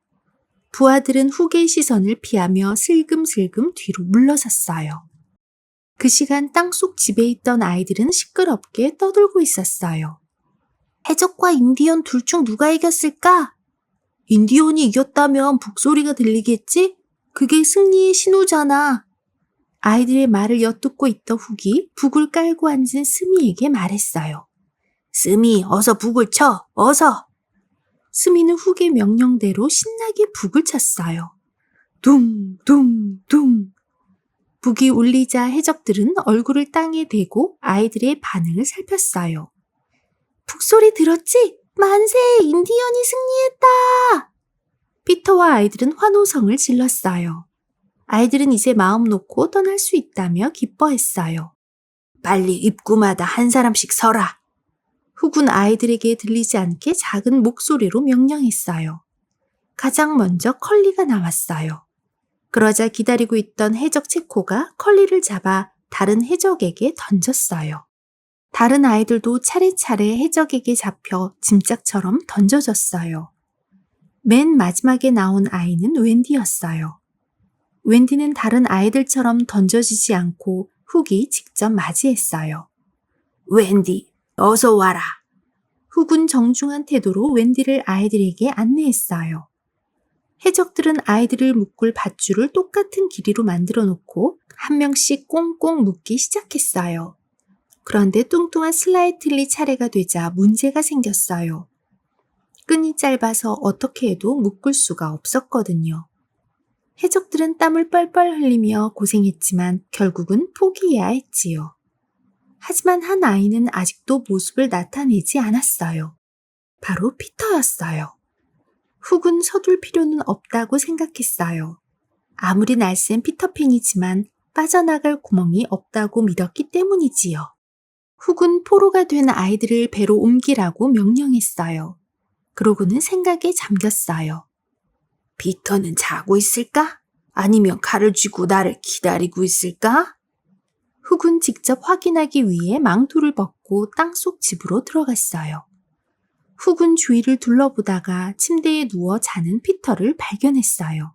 부하들은 훅의 시선을 피하며 슬금슬금 뒤로 물러섰어요. 그 시간 땅속 집에 있던 아이들은 시끄럽게 떠들고 있었어요. 해적과 인디언 둘 중 누가 이겼을까? 인디언이 이겼다면 북소리가 들리겠지? 그게 승리의 신호잖아. 아이들의 말을 엿듣고 있던 훅이 북을 깔고 앉은 스미에게 말했어요. 스미, 어서 북을 쳐! 어서! 스미는 훅의 명령대로 신나게 북을 쳤어요. 둥, 둥, 둥. 북이 울리자 해적들은 얼굴을 땅에 대고 아이들의 반응을 살폈어요. 북소리 들었지? 만세! 인디언이 승리했다! 피터와 아이들은 환호성을 질렀어요. 아이들은 이제 마음 놓고 떠날 수 있다며 기뻐했어요. 빨리 입구마다 한 사람씩 서라. 훅은 아이들에게 들리지 않게 작은 목소리로 명령했어요. 가장 먼저 컬리가 나왔어요. 그러자 기다리고 있던 해적 체코가 컬리를 잡아 다른 해적에게 던졌어요. 다른 아이들도 차례차례 해적에게 잡혀 짐짝처럼 던져졌어요. 맨 마지막에 나온 아이는 웬디였어요. 웬디는 다른 아이들처럼 던져지지 않고 훅이 직접 맞이했어요. 웬디, 어서 와라. 훅은 정중한 태도로 웬디를 아이들에게 안내했어요. 해적들은 아이들을 묶을 밧줄을 똑같은 길이로 만들어 놓고 한 명씩 꽁꽁 묶기 시작했어요. 그런데 뚱뚱한 슬라이틀리 차례가 되자 문제가 생겼어요. 끈이 짧아서 어떻게 해도 묶을 수가 없었거든요. 해적들은 땀을 뻘뻘 흘리며 고생했지만 결국은 포기해야 했지요. 하지만 한 아이는 아직도 모습을 나타내지 않았어요. 바로 피터였어요. 훅은 서둘 필요는 없다고 생각했어요. 아무리 날쌘 피터팬이지만 빠져나갈 구멍이 없다고 믿었기 때문이지요. 훅은 포로가 된 아이들을 배로 옮기라고 명령했어요. 그러고는 생각에 잠겼어요. 피터는 자고 있을까? 아니면 칼을 쥐고 나를 기다리고 있을까? 훅은 직접 확인하기 위해 망토를 벗고 땅속 집으로 들어갔어요. 훅은 주위를 둘러보다가 침대에 누워 자는 피터를 발견했어요.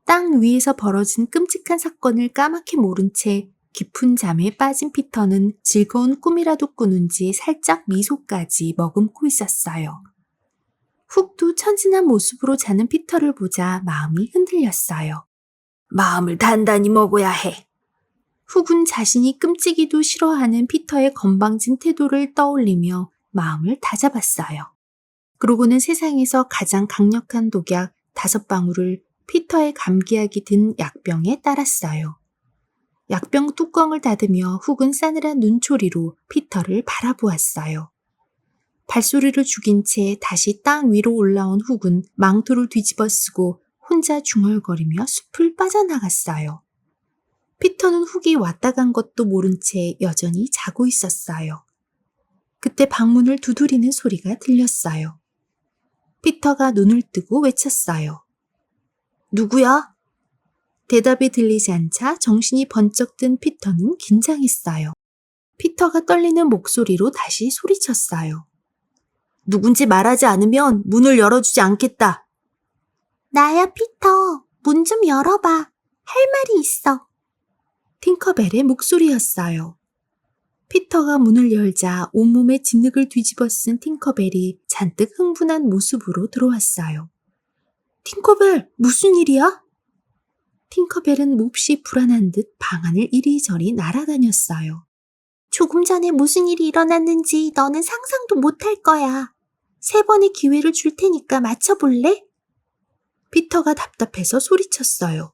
땅 위에서 벌어진 끔찍한 사건을 까맣게 모른 채 깊은 잠에 빠진 피터는 즐거운 꿈이라도 꾸는지 살짝 미소까지 머금고 있었어요. 훅도 천진한 모습으로 자는 피터를 보자 마음이 흔들렸어요. 마음을 단단히 먹어야 해. 훅은 자신이 끔찍이도 싫어하는 피터의 건방진 태도를 떠올리며 마음을 다잡았어요. 그러고는 세상에서 가장 강력한 독약 5방울을 피터의 감기약이 든 약병에 따랐어요. 약병 뚜껑을 닫으며 훅은 싸늘한 눈초리로 피터를 바라보았어요. 발소리를 죽인 채 다시 땅 위로 올라온 훅은 망토를 뒤집어 쓰고 혼자 중얼거리며 숲을 빠져나갔어요. 피터는 훅이 왔다 간 것도 모른 채 여전히 자고 있었어요. 그때 방문을 두드리는 소리가 들렸어요. 피터가 눈을 뜨고 외쳤어요. 누구야? 대답이 들리지 않자 정신이 번쩍 든 피터는 긴장했어요. 피터가 떨리는 목소리로 다시 소리쳤어요. 누군지 말하지 않으면 문을 열어주지 않겠다. 나야, 피터. 문 좀 열어봐. 할 말이 있어. 팅커벨의 목소리였어요. 피터가 문을 열자 온몸에 진흙을 뒤집어 쓴 팅커벨이 잔뜩 흥분한 모습으로 들어왔어요. 팅커벨, 무슨 일이야? 팅커벨은 몹시 불안한 듯 방 안을 이리저리 날아다녔어요. 조금 전에 무슨 일이 일어났는지 너는 상상도 못할 거야. 3번의 기회를 줄 테니까 맞춰볼래? 피터가 답답해서 소리쳤어요.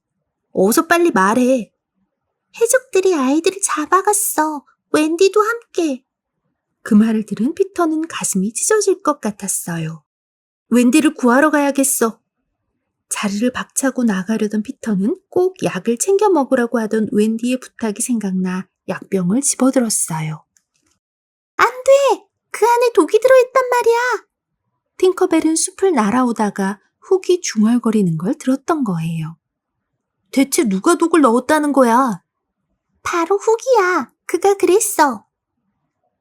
어서 빨리 말해. 해적들이 아이들을 잡아갔어. 웬디도 함께. 그 말을 들은 피터는 가슴이 찢어질 것 같았어요. 웬디를 구하러 가야겠어. 자리를 박차고 나가려던 피터는 꼭 약을 챙겨 먹으라고 하던 웬디의 부탁이 생각나 약병을 집어들었어요. 안 돼! 그 안에 독이 들어있단 말이야! 팅커벨은 숲을 날아오다가 훅이 중얼거리는 걸 들었던 거예요. 대체 누가 독을 넣었다는 거야? 바로 훅이야. 그가 그랬어.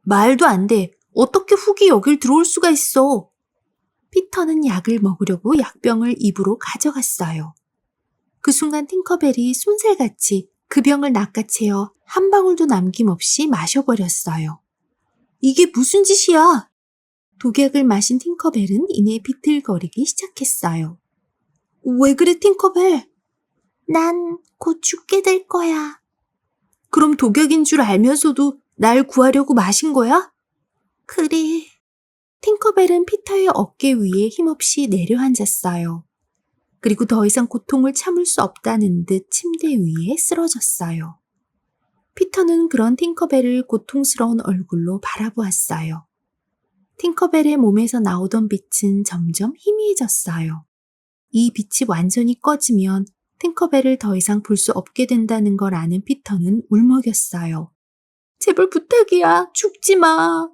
말도 안 돼. 어떻게 훅이 여길 들어올 수가 있어? 피터는 약을 먹으려고 약병을 입으로 가져갔어요. 그 순간 팅커벨이 쏜살같이 그 병을 낚아채어 한 방울도 남김없이 마셔버렸어요. 이게 무슨 짓이야? 독약을 마신 팅커벨은 이내 비틀거리기 시작했어요. 왜 그래, 팅커벨? 난 곧 죽게 될 거야. 그럼 독약인 줄 알면서도 날 구하려고 마신 거야? 그래. 팅커벨은 피터의 어깨 위에 힘없이 내려앉았어요. 그리고 더 이상 고통을 참을 수 없다는 듯 침대 위에 쓰러졌어요. 피터는 그런 팅커벨을 고통스러운 얼굴로 바라보았어요. 팅커벨의 몸에서 나오던 빛은 점점 희미해졌어요. 이 빛이 완전히 꺼지면 팅커벨을 더 이상 볼 수 없게 된다는 걸 아는 피터는 울먹였어요. 제발 부탁이야. 죽지 마.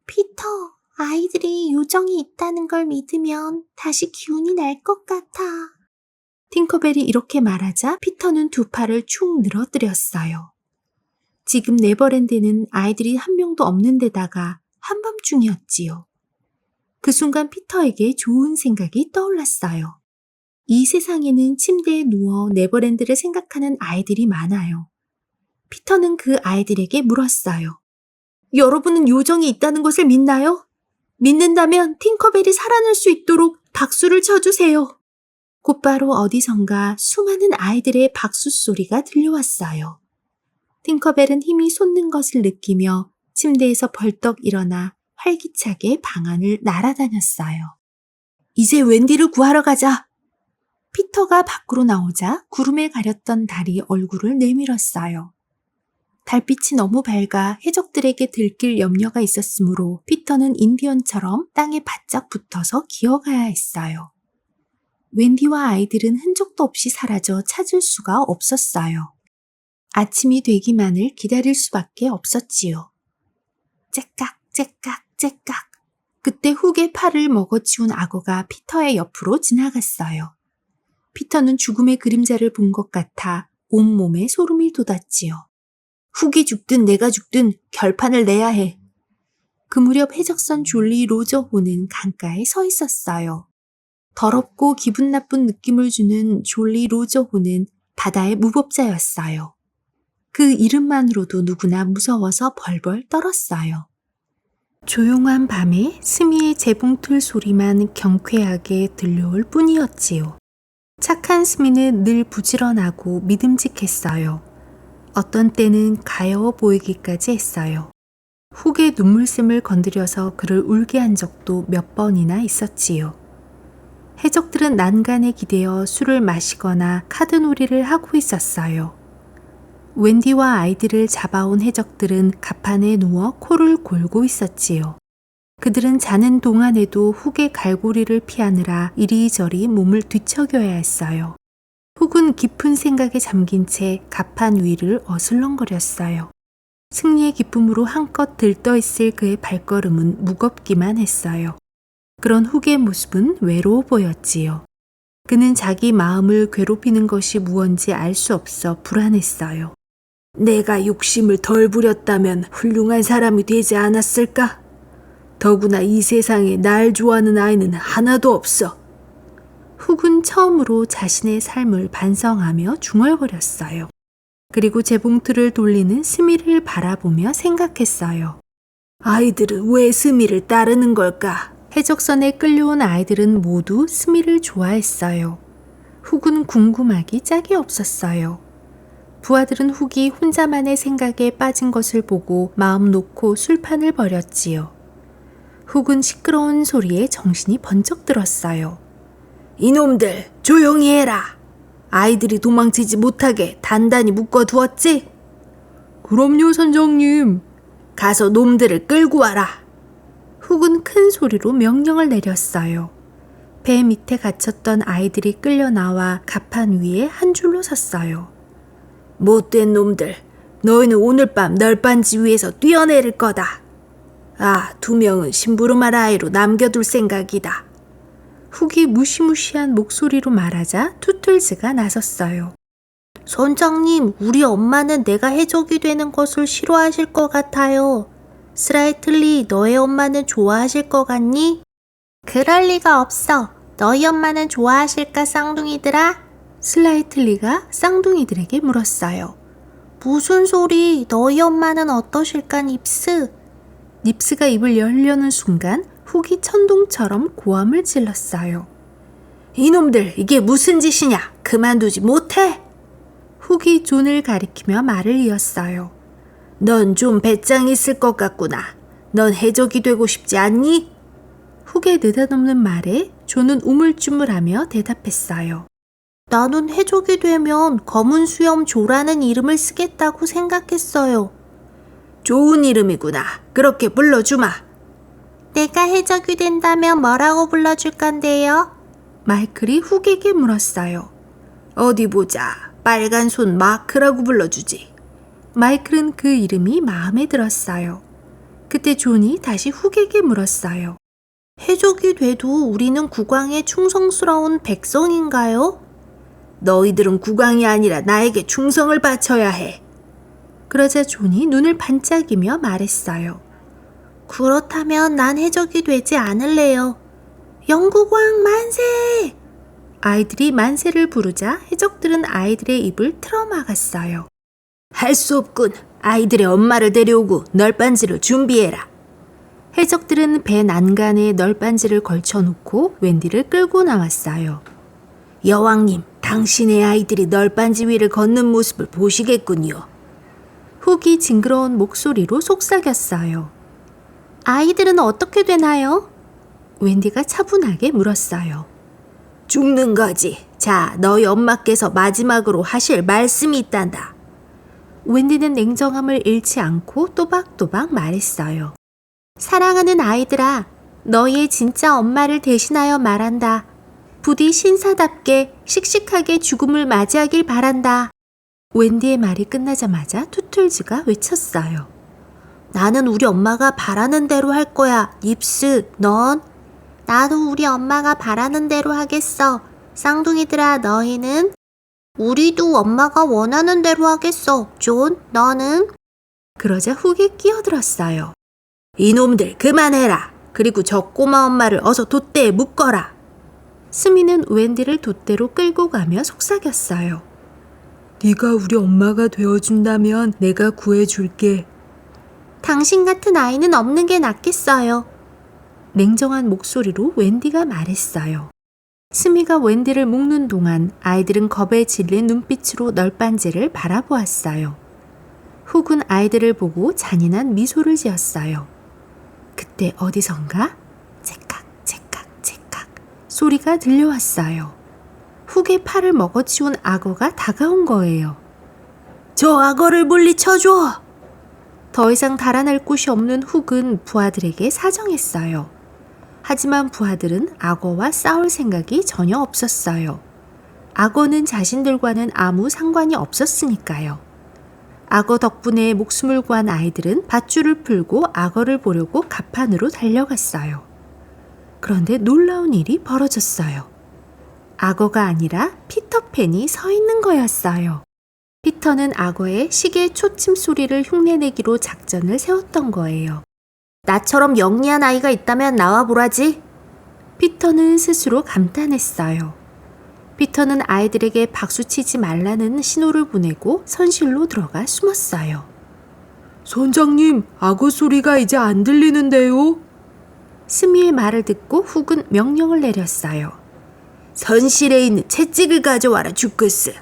피터, 아이들이 요정이 있다는 걸 믿으면 다시 기운이 날 것 같아. 팅커벨이 이렇게 말하자 피터는 두 팔을 축 늘어뜨렸어요. 지금 네버랜드는 아이들이 한 명도 없는 데다가 한밤중이었지요. 그 순간 피터에게 좋은 생각이 떠올랐어요. 이 세상에는 침대에 누워 네버랜드를 생각하는 아이들이 많아요. 피터는 그 아이들에게 물었어요. 여러분은 요정이 있다는 것을 믿나요? 믿는다면 팅커벨이 살아날 수 있도록 박수를 쳐주세요. 곧바로 어디선가 수많은 아이들의 박수 소리가 들려왔어요. 팅커벨은 힘이 솟는 것을 느끼며 침대에서 벌떡 일어나 활기차게 방 안을 날아다녔어요. 이제 웬디를 구하러 가자. 피터가 밖으로 나오자 구름에 가렸던 달이 얼굴을 내밀었어요. 달빛이 너무 밝아 해적들에게 들킬 염려가 있었으므로 피터는 인디언처럼 땅에 바짝 붙어서 기어가야 했어요. 웬디와 아이들은 흔적도 없이 사라져 찾을 수가 없었어요. 아침이 되기만을 기다릴 수밖에 없었지요. 째깍 째깍 째깍. 그때 훅의 팔을 먹어치운 악어가 피터의 옆으로 지나갔어요. 피터는 죽음의 그림자를 본 것 같아 온몸에 소름이 돋았지요. 훅이 죽든 내가 죽든 결판을 내야 해. 그 무렵 해적선 졸리 로저 호는 강가에 서 있었어요. 더럽고 기분 나쁜 느낌을 주는 졸리 로저 호는 바다의 무법자였어요. 그 이름만으로도 누구나 무서워서 벌벌 떨었어요. 조용한 밤에 스미의 재봉틀 소리만 경쾌하게 들려올 뿐이었지요. 착한 스미는 늘 부지런하고 믿음직했어요. 어떤 때는 가여워 보이기까지 했어요. 훅의 눈물샘을 건드려서 그를 울게 한 적도 몇 번이나 있었지요. 해적들은 난간에 기대어 술을 마시거나 카드놀이를 하고 있었어요. 웬디와 아이들을 잡아온 해적들은 갑판에 누워 코를 골고 있었지요. 그들은 자는 동안에도 훅의 갈고리를 피하느라 이리저리 몸을 뒤척여야 했어요. 훅은 깊은 생각에 잠긴 채 갑판 위를 어슬렁거렸어요. 승리의 기쁨으로 한껏 들떠있을 그의 발걸음은 무겁기만 했어요. 그런 훅의 모습은 외로워 보였지요. 그는 자기 마음을 괴롭히는 것이 무언지 알 수 없어 불안했어요. 내가 욕심을 덜 부렸다면 훌륭한 사람이 되지 않았을까? 더구나 이 세상에 날 좋아하는 아이는 하나도 없어. 훅은 처음으로 자신의 삶을 반성하며 중얼거렸어요. 그리고 재봉틀을 돌리는 스미를 바라보며 생각했어요. 아이들은 왜 스미를 따르는 걸까? 해적선에 끌려온 아이들은 모두 스미를 좋아했어요. 훅은 궁금하기 짝이 없었어요. 부하들은 훅이 혼자만의 생각에 빠진 것을 보고 마음 놓고 술판을 벌였지요. 훅은 시끄러운 소리에 정신이 번쩍 들었어요. 이놈들 조용히 해라. 아이들이 도망치지 못하게 단단히 묶어두었지? 그럼요, 선장님. 가서 놈들을 끌고 와라. 훅은 큰 소리로 명령을 내렸어요. 배 밑에 갇혔던 아이들이 끌려 나와 갑판 위에 한 줄로 섰어요. 못된 놈들, 너희는 오늘 밤 널빤지 위에서 뛰어내릴 거다. 아, 2명은 심부름할 아이로 남겨둘 생각이다. 훅이 무시무시한 목소리로 말하자 투툴즈가 나섰어요. 선장님, 우리 엄마는 내가 해적이 되는 것을 싫어하실 것 같아요. 스라이틀리, 너의 엄마는 좋아하실 것 같니? 그럴 리가 없어. 너희 엄마는 좋아하실까, 쌍둥이들아? 슬라이틀리가 쌍둥이들에게 물었어요. 무슨 소리? 너희 엄마는 어떠실까, 닙스? 닙스가 입을 열려는 순간 훅이 천둥처럼 고함을 질렀어요. 이놈들, 이게 무슨 짓이냐? 그만두지 못해? 훅이 존을 가리키며 말을 이었어요. 넌 좀 배짱 있을 것 같구나. 넌 해적이 되고 싶지 않니? 훅의 느닷없는 말에 존은 우물쭈물하며 대답했어요. 나는 해적이 되면 검은 수염 조라는 이름을 쓰겠다고 생각했어요. 좋은 이름이구나. 그렇게 불러주마. 내가 해적이 된다면 뭐라고 불러줄 건데요? 마이클이 훅에게 물었어요. 어디 보자. 빨간 손 마크라고 불러주지. 마이클은 그 이름이 마음에 들었어요. 그때 존이 다시 훅에게 물었어요. 해적이 돼도 우리는 국왕에 충성스러운 백성인가요? 너희들은 국왕이 아니라 나에게 충성을 바쳐야 해. 그러자 존이 눈을 반짝이며 말했어요. 그렇다면 난 해적이 되지 않을래요. 영국왕 만세! 아이들이 만세를 부르자 해적들은 아이들의 입을 틀어막았어요. 할 수 없군. 아이들의 엄마를 데려오고 널빤지를 준비해라. 해적들은 배 난간에 널빤지를 걸쳐놓고 웬디를 끌고 나왔어요. 여왕님, 당신의 아이들이 널빤지 위를 걷는 모습을 보시겠군요. 훅이 징그러운 목소리로 속삭였어요. 아이들은 어떻게 되나요? 웬디가 차분하게 물었어요. 죽는 거지. 자, 너희 엄마께서 마지막으로 하실 말씀이 있단다. 웬디는 냉정함을 잃지 않고 또박또박 말했어요. 사랑하는 아이들아, 너희의 진짜 엄마를 대신하여 말한다. 부디 신사답게 씩씩하게 죽음을 맞이하길 바란다. 웬디의 말이 끝나자마자 투툴즈가 외쳤어요. 나는 우리 엄마가 바라는 대로 할 거야. 닙스, 넌? 나도 우리 엄마가 바라는 대로 하겠어. 쌍둥이들아, 너희는? 우리도 엄마가 원하는 대로 하겠어. 존, 너는? 그러자 훅이 끼어들었어요. 이놈들 그만해라. 그리고 저 꼬마 엄마를 어서 돛대에 묶어라. 스미는 웬디를 돛대로 끌고 가며 속삭였어요. 네가 우리 엄마가 되어준다면 내가 구해줄게. 당신 같은 아이는 없는 게 낫겠어요. 냉정한 목소리로 웬디가 말했어요. 스미가 웬디를 묶는 동안 아이들은 겁에 질린 눈빛으로 널빤지를 바라보았어요. 훅은 아이들을 보고 잔인한 미소를 지었어요. 그때 어디선가 째깍 째깍 째깍 소리가 들려왔어요. 훅의 팔을 먹어치운 악어가 다가온 거예요. 저 악어를 물리쳐줘. 더 이상 달아날 곳이 없는 훅은 부하들에게 사정했어요. 하지만 부하들은 악어와 싸울 생각이 전혀 없었어요. 악어는 자신들과는 아무 상관이 없었으니까요. 악어 덕분에 목숨을 구한 아이들은 밧줄을 풀고 악어를 보려고 갑판으로 달려갔어요. 그런데 놀라운 일이 벌어졌어요. 악어가 아니라 피터팬이 서 있는 거였어요. 피터는 악어의 시계 초침 소리를 흉내내기로 작전을 세웠던 거예요. 나처럼 영리한 아이가 있다면 나와보라지. 피터는 스스로 감탄했어요. 피터는 아이들에게 박수치지 말라는 신호를 보내고 선실로 들어가 숨었어요. 선장님, 악어 소리가 이제 안 들리는데요. 스미의 말을 듣고 훅은 명령을 내렸어요. 선실에 있는 채찍을 가져와라, 주크스.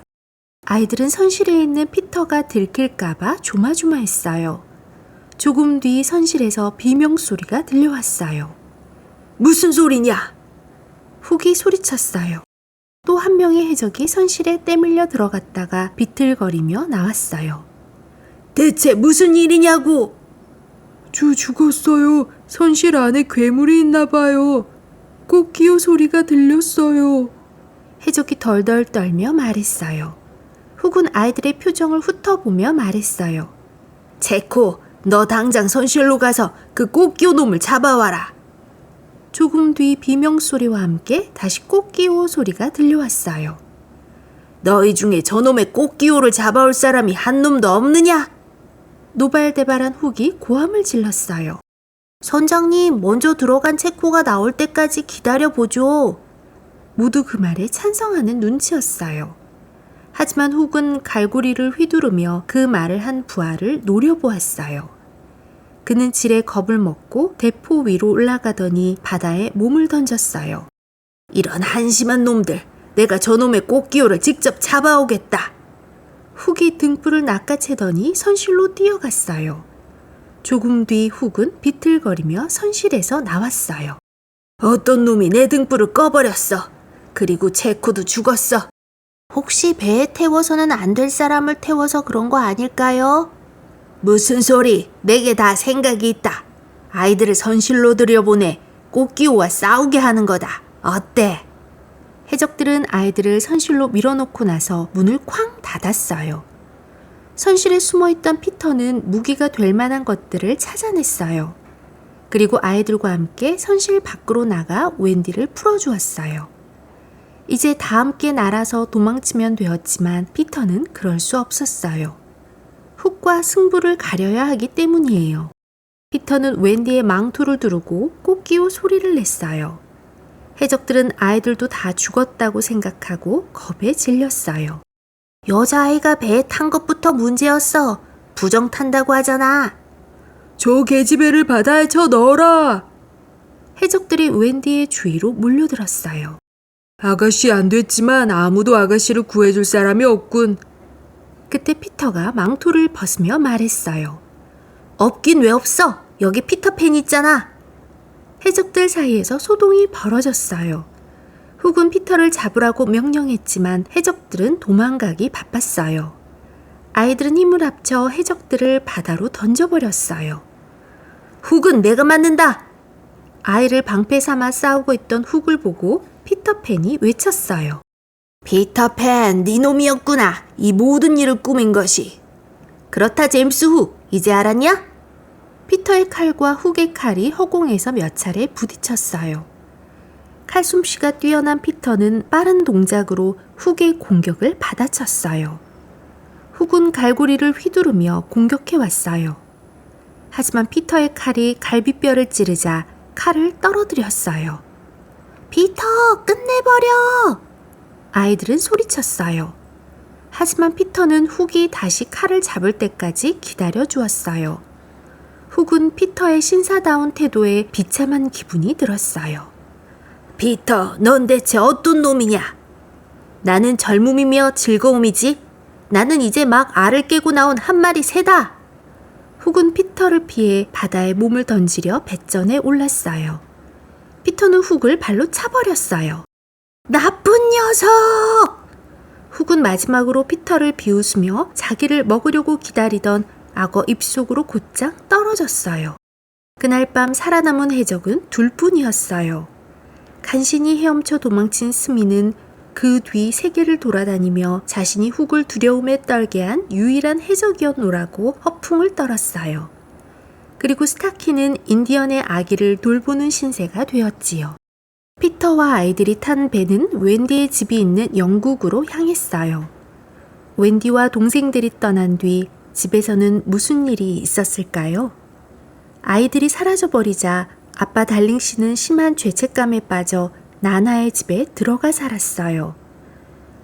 아이들은 선실에 있는 피터가 들킬까봐 조마조마했어요. 조금 뒤 선실에서 비명소리가 들려왔어요. 무슨 소리냐? 훅이 소리쳤어요. 또 한 명의 해적이 선실에 떼밀려 들어갔다가 비틀거리며 나왔어요. 대체 무슨 일이냐고? 죽었어요. 선실 안에 괴물이 있나 봐요. 꽃기호 소리가 들렸어요. 해적이 덜덜 떨며 말했어요. 훅은 아이들의 표정을 훑어보며 말했어요. 제코, 너 당장 선실로 가서 그 꽃기호 놈을 잡아와라. 조금 뒤 비명소리와 함께 다시 꽃기호 소리가 들려왔어요. 너희 중에 저놈의 꽃기호를 잡아올 사람이 한 놈도 없느냐? 노발대발한 훅이 고함을 질렀어요. 선장님, 먼저 들어간 체코가 나올 때까지 기다려보죠. 모두 그 말에 찬성하는 눈치였어요. 하지만 훅은 갈고리를 휘두르며 그 말을 한 부하를 노려보았어요. 그는 질에 겁을 먹고 대포 위로 올라가더니 바다에 몸을 던졌어요. 이런 한심한 놈들, 내가 저놈의 꽃기호를 직접 잡아오겠다. 훅이 등불을 낚아채더니 선실로 뛰어갔어요. 조금 뒤 훅은 비틀거리며 선실에서 나왔어요. 어떤 놈이 내 등불을 꺼버렸어. 그리고 체코도 죽었어. 혹시 배에 태워서는 안 될 사람을 태워서 그런 거 아닐까요? 무슨 소리? 내게 다 생각이 있다. 아이들을 선실로 들여보내 꽃기호와 싸우게 하는 거다. 어때? 해적들은 아이들을 선실로 밀어놓고 나서 문을 쾅 닫았어요. 선실에 숨어있던 피터는 무기가 될 만한 것들을 찾아냈어요. 그리고 아이들과 함께 선실 밖으로 나가 웬디를 풀어주었어요. 이제 다 함께 날아서 도망치면 되었지만 피터는 그럴 수 없었어요. 훅과 승부를 가려야 하기 때문이에요. 피터는 웬디의 망토를 두르고 꽃기호 소리를 냈어요. 해적들은 아이들도 다 죽었다고 생각하고 겁에 질렸어요. 여자아이가 배에 탄 것부터 문제였어. 부정 탄다고 하잖아. 저 계집애를 바다에 쳐 넣어라. 해적들이 웬디의 주위로 몰려들었어요. 아가씨 안 됐지만 아무도 아가씨를 구해줄 사람이 없군. 그때 피터가 망토를 벗으며 말했어요. 없긴 왜 없어? 여기 피터팬 있잖아. 해적들 사이에서 소동이 벌어졌어요. 훅은 피터를 잡으라고 명령했지만 해적들은 도망가기 바빴어요. 아이들은 힘을 합쳐 해적들을 바다로 던져버렸어요. 훅은 내가 맞는다. 아이를 방패 삼아 싸우고 있던 훅을 보고 피터팬이 외쳤어요. 피터팬, 네 놈이었구나. 이 모든 일을 꾸민 것이. 그렇다 제임스 훅, 이제 알았냐? 피터의 칼과 훅의 칼이 허공에서 몇 차례 부딪혔어요. 칼솜씨가 뛰어난 피터는 빠른 동작으로 훅의 공격을 받아쳤어요. 훅은 갈고리를 휘두르며 공격해 왔어요. 하지만 피터의 칼이 갈비뼈를 찌르자 칼을 떨어뜨렸어요. 피터, 끝내버려! 아이들은 소리쳤어요. 하지만 피터는 훅이 다시 칼을 잡을 때까지 기다려 주었어요. 훅은 피터의 신사다운 태도에 비참한 기분이 들었어요. 피터, 넌 대체 어떤 놈이냐? 나는 젊음이며 즐거움이지. 나는 이제 막 알을 깨고 나온 한 마리 새다. 훅은 피터를 피해 바다에 몸을 던지려 배전에 올랐어요. 피터는 훅을 발로 차버렸어요. 나쁜 녀석! 훅은 마지막으로 피터를 비웃으며 자기를 먹으려고 기다리던 악어 입속으로 곧장 떨어졌어요. 그날 밤 살아남은 해적은 둘뿐이었어요. 간신히 헤엄쳐 도망친 스미는 그 뒤 세계를 돌아다니며 자신이 훅을 두려움에 떨게 한 유일한 해적이었노라고 허풍을 떨었어요. 그리고 스타키는 인디언의 아기를 돌보는 신세가 되었지요. 피터와 아이들이 탄 배는 웬디의 집이 있는 영국으로 향했어요. 웬디와 동생들이 떠난 뒤 집에서는 무슨 일이 있었을까요? 아이들이 사라져버리자 아빠 달링 씨는 심한 죄책감에 빠져 나나의 집에 들어가 살았어요.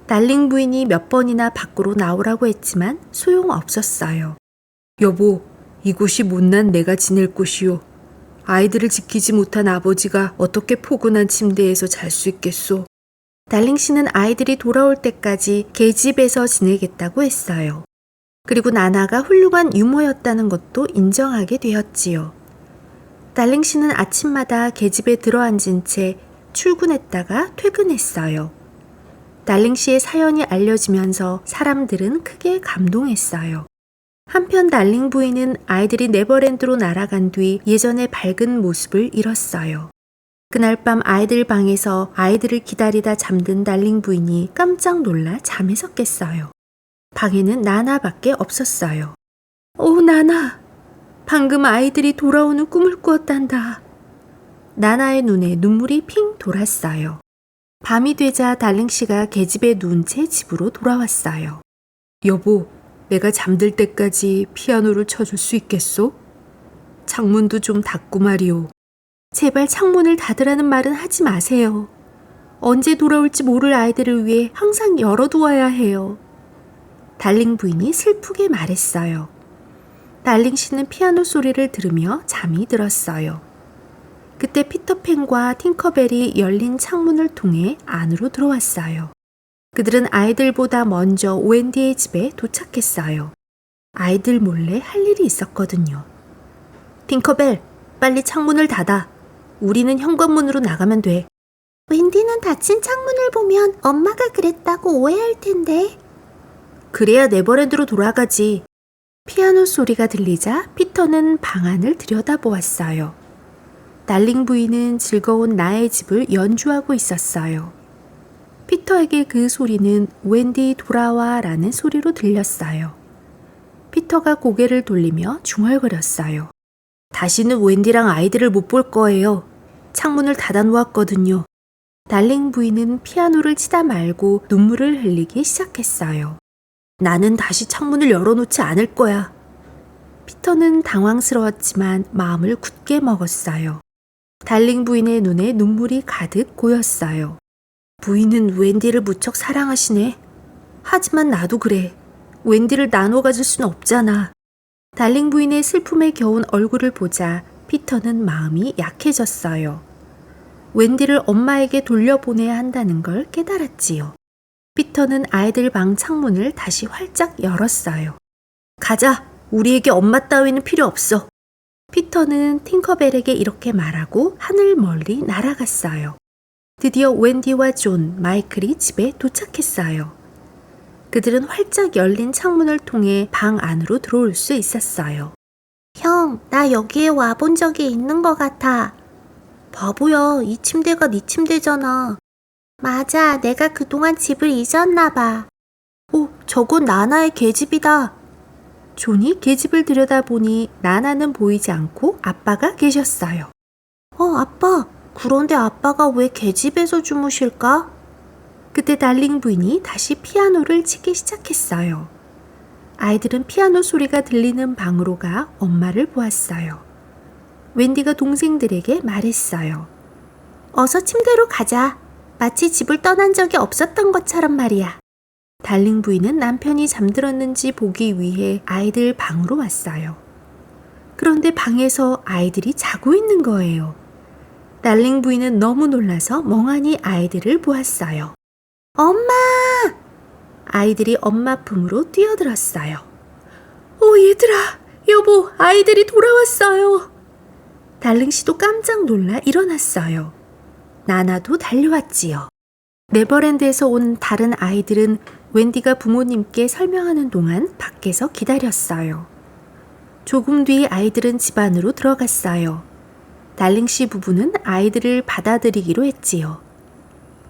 달링 부인이 몇 번이나 밖으로 나오라고 했지만 소용없었어요. 여보, 이곳이 못난 내가 지낼 곳이요. 아이들을 지키지 못한 아버지가 어떻게 포근한 침대에서 잘 수 있겠소. 달링 씨는 아이들이 돌아올 때까지 계집에서 지내겠다고 했어요. 그리고 나나가 훌륭한 유머였다는 것도 인정하게 되었지요. 달링 씨는 아침마다 계집에 들어앉은 채 출근했다가 퇴근했어요. 달링 씨의 사연이 알려지면서 사람들은 크게 감동했어요. 한편 달링 부인은 아이들이 네버랜드로 날아간 뒤 예전의 밝은 모습을 잃었어요. 그날 밤 아이들 방에서 아이들을 기다리다 잠든 달링 부인이 깜짝 놀라 잠에서 깼어요. 방에는 나나밖에 없었어요. 오, 나나! 방금 아이들이 돌아오는 꿈을 꾸었단다. 나나의 눈에 눈물이 핑 돌았어요. 밤이 되자 달링 씨가 계집에 누운 채 집으로 돌아왔어요. 여보, 내가 잠들 때까지 피아노를 쳐줄 수 있겠소? 창문도 좀 닫고 말이오. 제발 창문을 닫으라는 말은 하지 마세요. 언제 돌아올지 모를 아이들을 위해 항상 열어두어야 해요. 달링 부인이 슬프게 말했어요. 달링 씨는 피아노 소리를 들으며 잠이 들었어요. 그때 피터팬과 팅커벨이 열린 창문을 통해 안으로 들어왔어요. 그들은 아이들보다 먼저 웬디의 집에 도착했어요. 아이들 몰래 할 일이 있었거든요. 팅커벨, 빨리 창문을 닫아. 우리는 현관문으로 나가면 돼. 웬디는 닫힌 창문을 보면 엄마가 그랬다고 오해할 텐데. 그래야 네버랜드로 돌아가지. 피아노 소리가 들리자 피터는 방 안을 들여다보았어요. 달링 부인은 즐거운 나의 집을 연주하고 있었어요. 피터에게 그 소리는 웬디 돌아와 라는 소리로 들렸어요. 피터가 고개를 돌리며 중얼거렸어요. 다시는 웬디랑 아이들을 못 볼 거예요. 창문을 닫아 놓았거든요. 달링 부인은 피아노를 치다 말고 눈물을 흘리기 시작했어요. 나는 다시 창문을 열어놓지 않을 거야. 피터는 당황스러웠지만 마음을 굳게 먹었어요. 달링 부인의 눈에 눈물이 가득 고였어요. 부인은 웬디를 무척 사랑하시네. 하지만 나도 그래. 웬디를 나눠 가질 수는 없잖아. 달링 부인의 슬픔에 겨운 얼굴을 보자 피터는 마음이 약해졌어요. 웬디를 엄마에게 돌려보내야 한다는 걸 깨달았지요. 피터는 아이들 방 창문을 다시 활짝 열었어요. 가자. 우리에게 엄마 따위는 필요 없어. 피터는 팅커벨에게 이렇게 말하고 하늘 멀리 날아갔어요. 드디어 웬디와 존, 마이클이 집에 도착했어요. 그들은 활짝 열린 창문을 통해 방 안으로 들어올 수 있었어요. 형, 나 여기에 와본 적이 있는 것 같아. 바보야, 이 침대가 네 침대잖아. 맞아, 내가 그동안 집을 잊었나 봐. 오, 저건 나나의 계집이다. 존이 계집을 들여다보니 나나는 보이지 않고 아빠가 계셨어요. 아빠. 그런데 아빠가 왜 계집에서 주무실까? 그때 달링 부인이 다시 피아노를 치기 시작했어요. 아이들은 피아노 소리가 들리는 방으로 가 엄마를 보았어요. 웬디가 동생들에게 말했어요. 어서 침대로 가자. 마치 집을 떠난 적이 없었던 것처럼 말이야. 달링 부인은 남편이 잠들었는지 보기 위해 아이들 방으로 왔어요. 그런데 방에서 아이들이 자고 있는 거예요. 달링 부인은 너무 놀라서 멍하니 아이들을 보았어요. 엄마! 아이들이 엄마 품으로 뛰어들었어요. 얘들아, 여보, 아이들이 돌아왔어요. 달링 씨도 깜짝 놀라 일어났어요. 나나도 달려왔지요. 네버랜드에서 온 다른 아이들은 웬디가 부모님께 설명하는 동안 밖에서 기다렸어요. 조금 뒤 아이들은 집 안으로 들어갔어요. 달링 씨 부부는 아이들을 받아들이기로 했지요.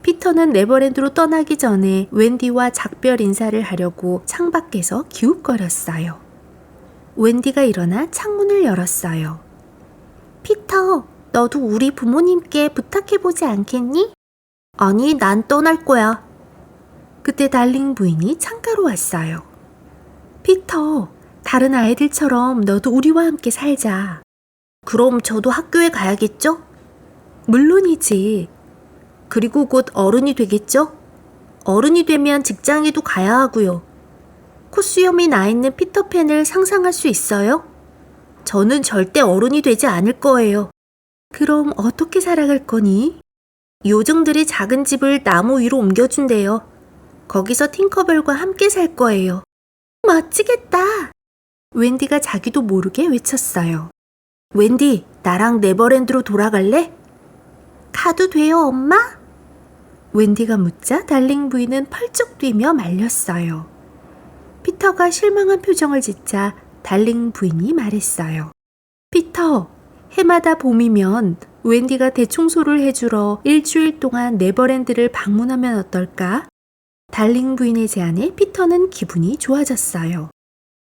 피터는 네버랜드로 떠나기 전에 웬디와 작별 인사를 하려고 창밖에서 기웃거렸어요. 웬디가 일어나 창문을 열었어요. 피터, 너도 우리 부모님께 부탁해보지 않겠니? 아니, 난 떠날 거야. 그때 달링 부인이 창가로 왔어요. 피터, 다른 아이들처럼 너도 우리와 함께 살자. 그럼 저도 학교에 가야겠죠? 물론이지. 그리고 곧 어른이 되겠죠? 어른이 되면 직장에도 가야 하고요. 코수염이 나 있는 피터팬을 상상할 수 있어요? 저는 절대 어른이 되지 않을 거예요. 그럼 어떻게 살아갈 거니? 요정들이 작은 집을 나무 위로 옮겨준대요. 거기서 팅커벨과 함께 살 거예요. 멋지겠다. 웬디가 자기도 모르게 외쳤어요. 웬디, 나랑 네버랜드로 돌아갈래? 가도 돼요, 엄마? 웬디가 묻자 달링 부인은 펄쩍 뛰며 말렸어요. 피터가 실망한 표정을 짓자 달링 부인이 말했어요. 피터, 해마다 봄이면 웬디가 대청소를 해주러 일주일 동안 네버랜드를 방문하면 어떨까? 달링 부인의 제안에 피터는 기분이 좋아졌어요.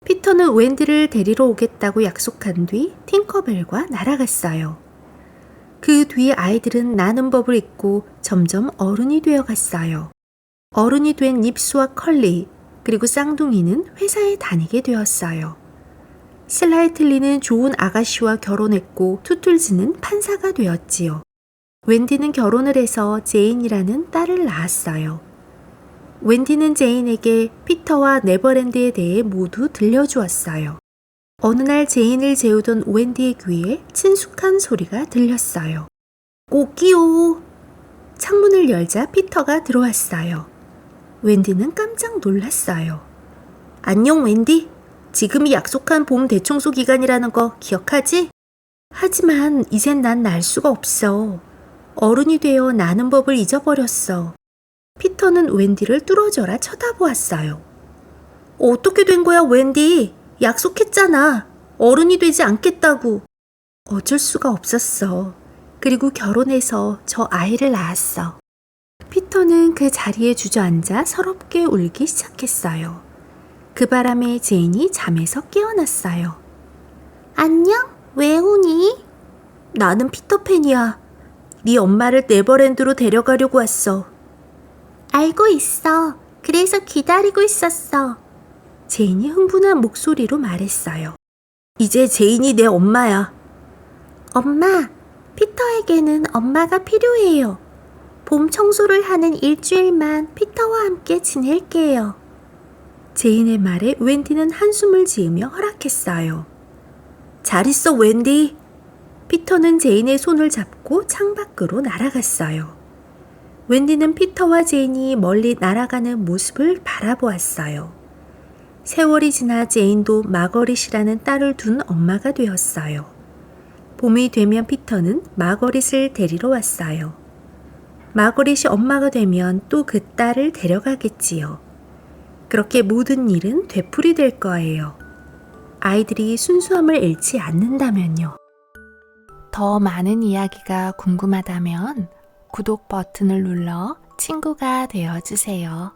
피터는 웬디를 데리러 오겠다고 약속한 뒤 팅커벨과 날아갔어요. 그 뒤 아이들은 나는 법을 잊고 점점 어른이 되어 갔어요. 어른이 된 닙스와 컬리, 그리고 쌍둥이는 회사에 다니게 되었어요. 슬라이틀리는 좋은 아가씨와 결혼했고 투툴즈는 판사가 되었지요. 웬디는 결혼을 해서 제인이라는 딸을 낳았어요. 웬디는 제인에게 피터와 네버랜드에 대해 모두 들려주었어요. 어느 날 제인을 재우던 웬디의 귀에 친숙한 소리가 들렸어요. 오기요. 창문을 열자 피터가 들어왔어요. 웬디는 깜짝 놀랐어요. 안녕 웬디. 지금이 약속한 봄 대청소 기간이라는 거 기억하지? 하지만 이젠 난 날 수가 없어. 어른이 되어 나는 법을 잊어버렸어. 피터는 웬디를 뚫어져라 쳐다보았어요. 어떻게 된 거야 웬디? 약속했잖아. 어른이 되지 않겠다고. 어쩔 수가 없었어. 그리고 결혼해서 저 아이를 낳았어. 피터는 그 자리에 주저앉아 서럽게 울기 시작했어요. 그 바람에 제인이 잠에서 깨어났어요. 안녕? 왜 우니? 나는 피터팬이야. 네 엄마를 네버랜드로 데려가려고 왔어. 알고 있어. 그래서 기다리고 있었어. 제인이 흥분한 목소리로 말했어요. 이제 제인이 내 엄마야. 엄마, 피터에게는 엄마가 필요해요. 봄 청소를 하는 일주일만 피터와 함께 지낼게요. 제인의 말에 웬디는 한숨을 지으며 허락했어요. 잘 있어 웬디. 피터는 제인의 손을 잡고 창밖으로 날아갔어요. 웬디는 피터와 제인이 멀리 날아가는 모습을 바라보았어요. 세월이 지나 제인도 마거릿이라는 딸을 둔 엄마가 되었어요. 봄이 되면 피터는 마거릿을 데리러 왔어요. 마거릿이 엄마가 되면 또 그 딸을 데려가겠지요. 그렇게 모든 일은 되풀이될 거예요. 아이들이 순수함을 잃지 않는다면요. 더 많은 이야기가 궁금하다면 구독 버튼을 눌러 친구가 되어주세요.